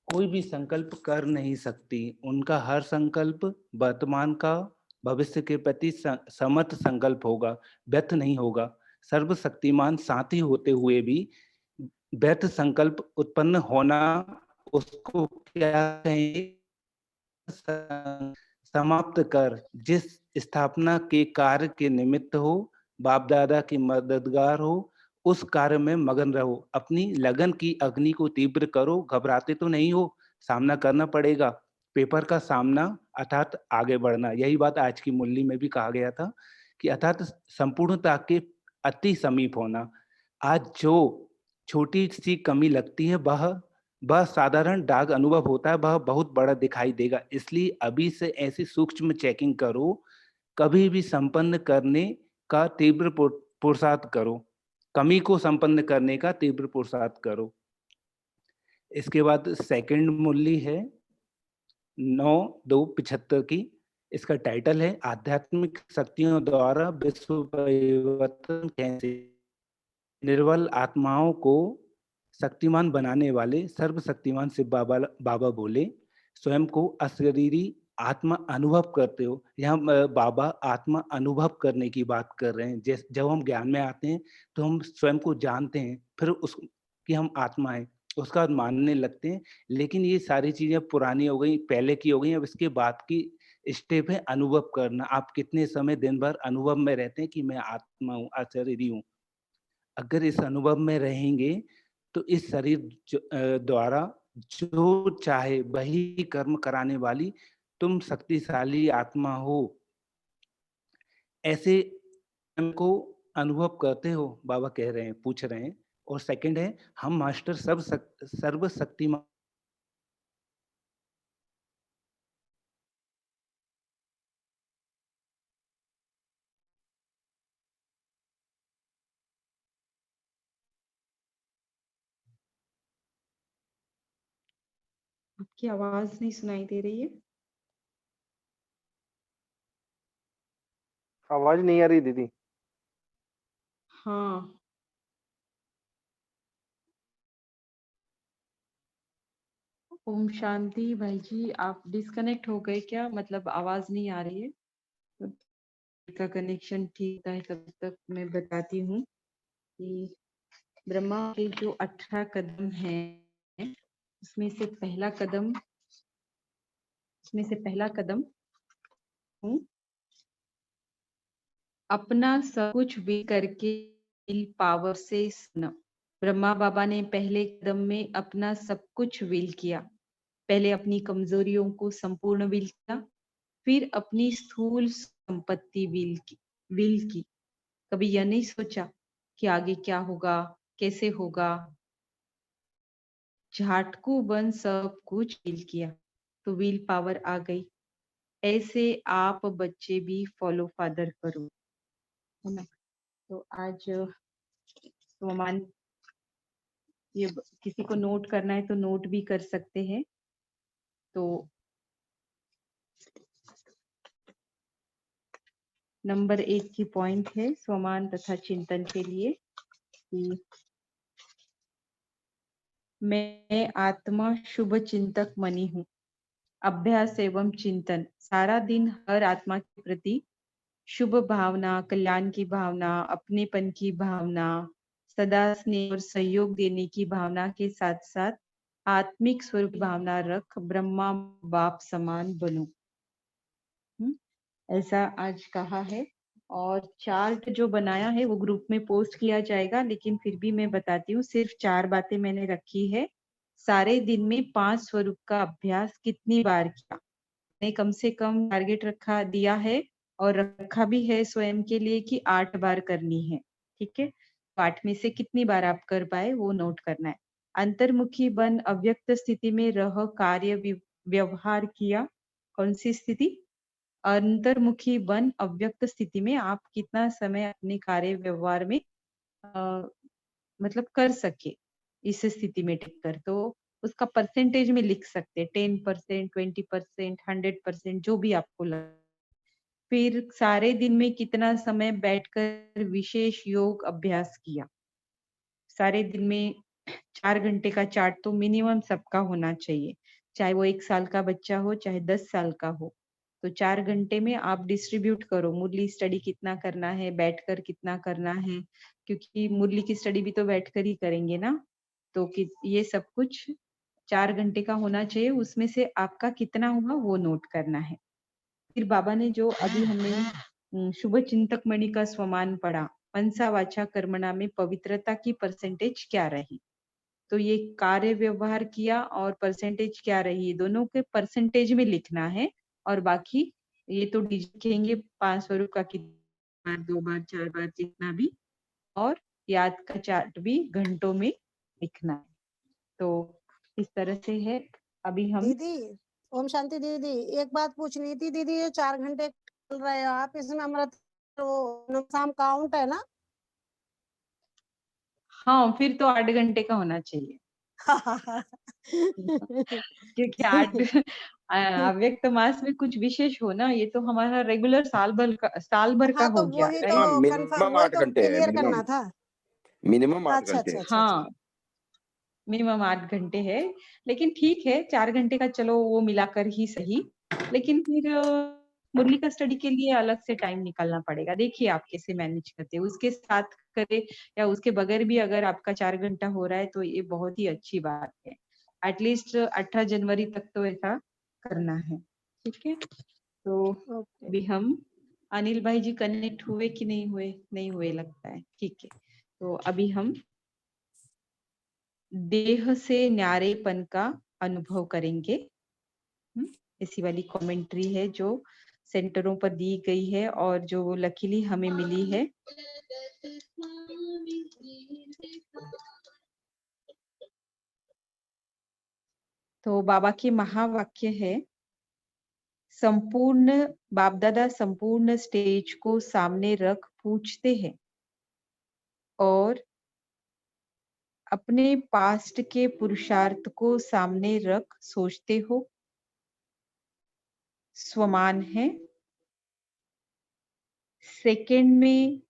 Speaker 16: कोई भी संकल्प कर नहीं सकती। उनका हर संकल्प वर्तमान का भविष्य के प्रति समर्थ संकल्प होगा, व्यर्थ नहीं होगा। सर्वशक्तिमान साथी होते हुए भी व्यर्थ संकल्प उत्पन्न होना, उसको क्या कहेंगे, समाप्त कर जिस स्थापना के कार्य के निमित्त हो, बाप दादा की मददगार हो, उस कार्य में मगन रहो, अपनी लगन की अग्नि को तीव्र करो, घबराते तो नहीं हो, सामना करना पड़ेगा, पेपर का सामना अर्थात आगे बढ़ना। यही बात आज की मुरली में भी कहा गया था कि अर्थात संपूर्णता के अति समीप होना। आज जो छोटी सी कमी लगती है वह साधारण दाग अनुभव होता है, वह बहुत बड़ा दिखाई देगा। इसलिए अभी से ऐसी सूक्ष्म चेकिंग करो, कभी भी संपन्न करने का तीव्र पुरुषार्थ करो, कमी को संपन्न करने का तीव्र पुरुषार्थ करो। इसके बाद सेकंड मुरली है 9-2-75 की। इसका टाइटल है आध्यात्मिक शक्तियों द्वारा विश्व परिवर्तन कैसे। निर्बल आत्माओं को शक्तिमान बनाने वाले सर्वशक्तिमान शिव बाबा बोले, स्वयं को अशरीरी आत्मा अनुभव करते हो। यहाँ बाबा आत्मा अनुभव करने की बात कर रहे हैं। जब हम ज्ञान में आते हैं तो हम स्वयं को जानते हैं, फिर कि हम आत्मा हैं, उसका बाद मानने लगते हैं। लेकिन ये सारी चीजें पुरानी हो गई, पहले की हो गई। अब इसके बाद की स्टेप है अनुभव करना। आप कितने समय दिन भर अनुभव में रहते हैं कि मैं आत्मा हूँ, अशरीरी हूँ। अगर इस अनुभव में रहेंगे तो इस शरीर द्वारा जो चाहे वही कर्म कराने वाली तुम शक्तिशाली आत्मा हो, ऐसे को अनुभव करते हो, बाबा कह रहे हैं, पूछ रहे हैं। और सेकंड है हम मास्टर सर्वशक्तिमान
Speaker 1: आपकी आवाज नहीं सुनाई दे रही है।
Speaker 13: आवाज नहीं आ रही दीदी।
Speaker 1: हाँ, ओम शांति भाई जी, आप डिस्कनेक्ट हो गए क्या? मतलब आवाज नहीं आ रही है। का कनेक्शन ठीक है तब तक मैं बताती हूँ कि ब्रह्मा के जो 18 कदम हैं, उसमें से पहला कदम हूँ अपना सब कुछ भी करके विल पावर से सुना। ब्रह्मा बाबा ने पहले कदम में अपना सब कुछ विल किया। पहले अपनी कमजोरियों को संपूर्ण विल किया, फिर अपनी स्थूल संपत्ति विल की। कभी यह नहीं सोचा कि आगे क्या होगा, कैसे होगा। झाटकू बन सब कुछ विल किया तो विल पावर आ गई। ऐसे आप बच्चे भी फॉलो फादर करो, है ना। तो आज सोमान ये किसी को नोट करना है तो नोट भी कर सकते हैं। तो नंबर 1 की पॉइंट है स्वमान तथा चिंतन के लिए कि मैं आत्मा शुभ चिंतक मनी हूँ। अभ्यास एवं चिंतन सारा दिन हर आत्मा के प्रति शुभ भावना, कल्याण की भावना, अपनेपन की भावना, सदा स्नेह और सहयोग देने की भावना के साथ साथ आत्मिक स्वरूप भावना रख ब्रह्मा बाप समान बनो। ऐसा आज कहा है। और चार्ट जो बनाया है वो ग्रुप में पोस्ट किया जाएगा, लेकिन फिर भी मैं बताती हूँ, सिर्फ 4 बातें मैंने रखी है। सारे दिन में 5 स्वरूप का अभ्यास कितनी बार किया, मैंने कम से कम टारगेट दिया है और रखा भी है स्वयं के लिए कि 8 बार करनी है। ठीक है, 8 में से कितनी बार आप कर पाए वो नोट करना है। अंतर्मुखी बन अव्यक्त स्थिति में रह कार्य व्यवहार किया। कौन सी स्थिति? अंतर्मुखी बन अव्यक्त स्थिति में आप कितना समय अपने कार्य व्यवहार में मतलब कर सके, इस स्थिति में टिक कर, तो उसका परसेंटेज में लिख सकते हैं, 10%, 20%, 100%, जो भी आपको लगे। फिर सारे दिन में कितना समय बैठकर विशेष योग अभ्यास किया। सारे दिन में 4 घंटे का चार्ट तो मिनिमम सबका होना चाहिए, चाहे वो 1 साल का बच्चा हो चाहे 10 साल का हो। तो 4 घंटे में आप डिस्ट्रीब्यूट करो, मुरली स्टडी कितना करना है, बैठकर कितना करना है, क्योंकि मुरली की स्टडी भी तो बैठकर ही करेंगे ना। तो ये सब कुछ 4 घंटे का होना चाहिए, उसमें से आपका कितना हुआ वो नोट करना है। फिर बाबा ने जो अभी हमने शुभ चिंतक मणि का स्वमान पढ़ा, मनसा वाचा कर्मणा में पवित्रता की परसेंटेज क्या रही। तो ये कार्य व्यवहार किया और परसेंटेज क्या रही, दोनों के परसेंटेज में लिखना है। और बाकी ये तो लिखेंगे 5 स्वरूप का कितना बार, 2 बार, 4 बार, जितना भी, और याद का चार्ट भी घंटों में लिखना है। तो इस तरह से है। अभी हम
Speaker 17: दीदी, ओम शांति दीदी, एक बात पूछनी थी दीदी, ये 4 घंटे चल रहे हो आप, इसमें अमृत वो शाम काउंट है ना?
Speaker 1: हाँ, फिर तो 8 घंटे का होना चाहिए। क्योंकि 8 अव्यक्त मास में कुछ विशेष हो ना, ये तो हमारा रेगुलर साल भर का
Speaker 17: हाँ, तो
Speaker 1: हो गया,
Speaker 17: वही
Speaker 1: राइट?
Speaker 17: तो कंफर्म, वही तो क्लियर करना था।
Speaker 18: मिनिमम 8
Speaker 17: अच्छा
Speaker 18: घंटे
Speaker 17: अच्छा अच्छा अच्छा।
Speaker 1: हाँ, मिनिमम 8 घंटे है, लेकिन ठीक है 4 घंटे का चलो वो मिलाकर ही सही। लेकिन फिर मुरली का स्टडी के लिए अलग से टाइम निकालना पड़ेगा। देखिए आप कैसे मैनेज करते हैं, उसके साथ करे या उसके बगैर भी अगर आपका 4 घंटा हो रहा है तो ये बहुत ही अच्छी बात है। एटलीस्ट 18 जनवरी तक तो ऐसा करना है, ठीक है? तो
Speaker 17: ओके।
Speaker 1: अभी हम अनिल भाई जी कनेक्ट हुए कि नहीं हुए? नहीं हुए लगता है, ठीक है। तो अभी हम देह से न्यारेपन का अनुभव करेंगे। ऐसी वाली कमेंट्री है जो सेंटरों पर दी गई है और जो लकीली हमें मिली है। तो बाबा के महावाक्य है, संपूर्ण बापदादा संपूर्ण स्टेज को सामने रख पूछते हैं और अपने पास्ट के पुरुषार्थ को सामने रख सोचते हो, स्वमान है। सेकंड में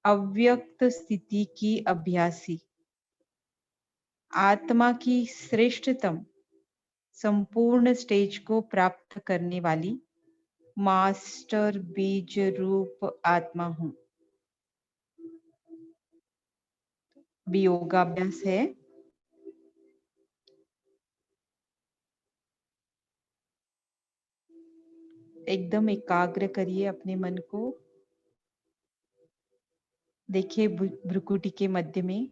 Speaker 1: अव्यक्त स्थिति की अभ्यासी, आत्मा की श्रेष्ठतम संपूर्ण स्टेज को प्राप्त करने वाली मास्टर बीज रूप आत्मा हूं। भी योगाभ्यास है। एकदम एकाग्र करिए अपने मन को। देखिए भ्रुकुटी के मध्य में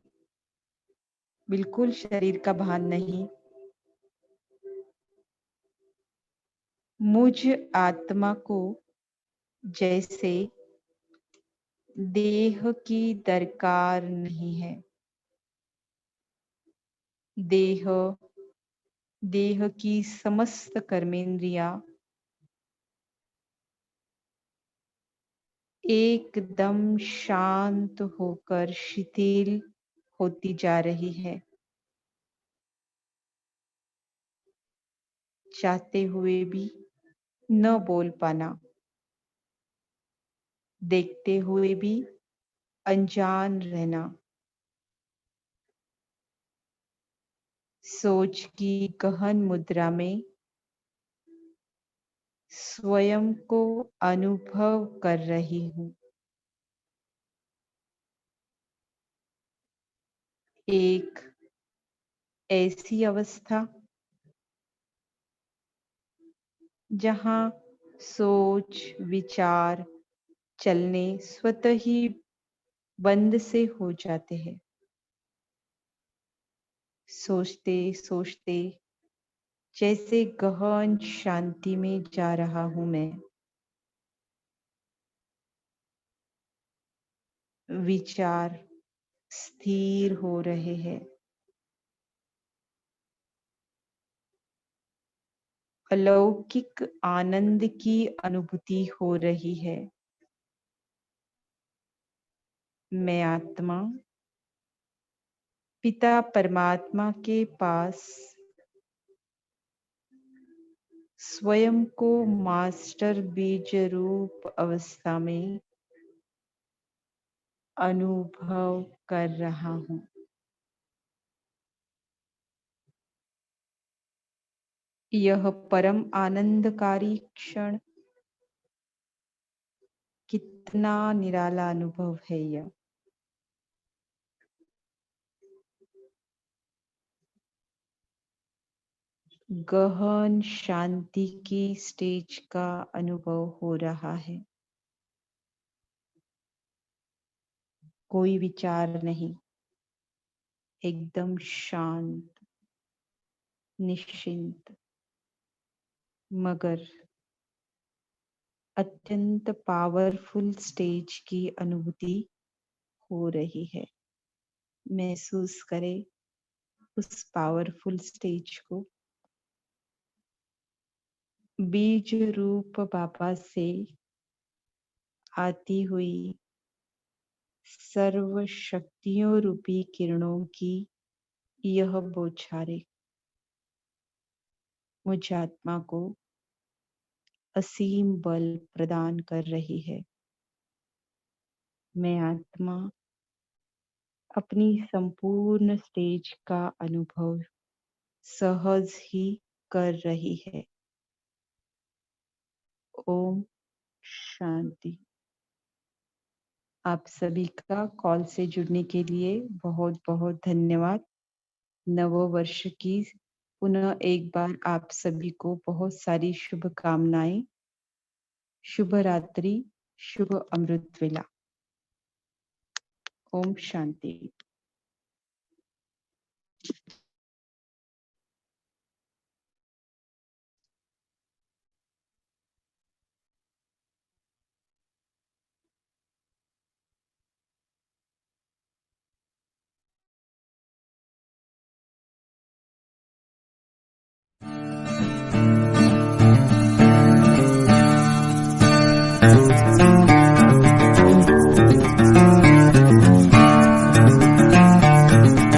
Speaker 1: बिल्कुल शरीर का भान नहीं। मुझ आत्मा को जैसे देह की दरकार नहीं है। देह की समस्त कर्मेंद्रियां एकदम शांत होकर शिथिल होती जा रही है। चाहते हुए भी न बोल पाना, देखते हुए भी अनजान रहना, सोच की गहन मुद्रा में स्वयं को अनुभव कर रही हूँ। एक ऐसी अवस्था जहाँ सोच विचार चलने स्वतः ही बंद से हो जाते हैं। सोचते सोचते जैसे गहन शांति में जा रहा हूं मैं। विचार स्थिर हो रहे हैं। अलौकिक आनंद की अनुभूति हो रही है। मैं आत्मा पिता परमात्मा के पास स्वयं को मास्टर बीज रूप अवस्था में अनुभव कर रहा हूं। यह परम आनंदकारी क्षण कितना निराला अनुभव है यह। गहन शांति की स्टेज का अनुभव हो रहा है। कोई विचार नहीं, एकदम शांत, निश्चिंत, मगर अत्यंत पावरफुल स्टेज की अनुभूति हो रही है। महसूस करें उस पावरफुल स्टेज को। बीज रूप बाबा से आती हुई सर्व शक्तियों रूपी किरणों की यह बौछारें मुझ आत्मा को असीम बल प्रदान कर रही है। मैं आत्मा अपनी संपूर्ण स्टेज का अनुभव सहज ही कर रही है। ओम शांति। आप सभी का कॉल से जुड़ने के लिए बहुत बहुत धन्यवाद। नव वर्ष की पुनः एक बार आप सभी को बहुत सारी शुभकामनाएं। शुभ रात्रि, शुभ अमृत वेला। ओम शांति।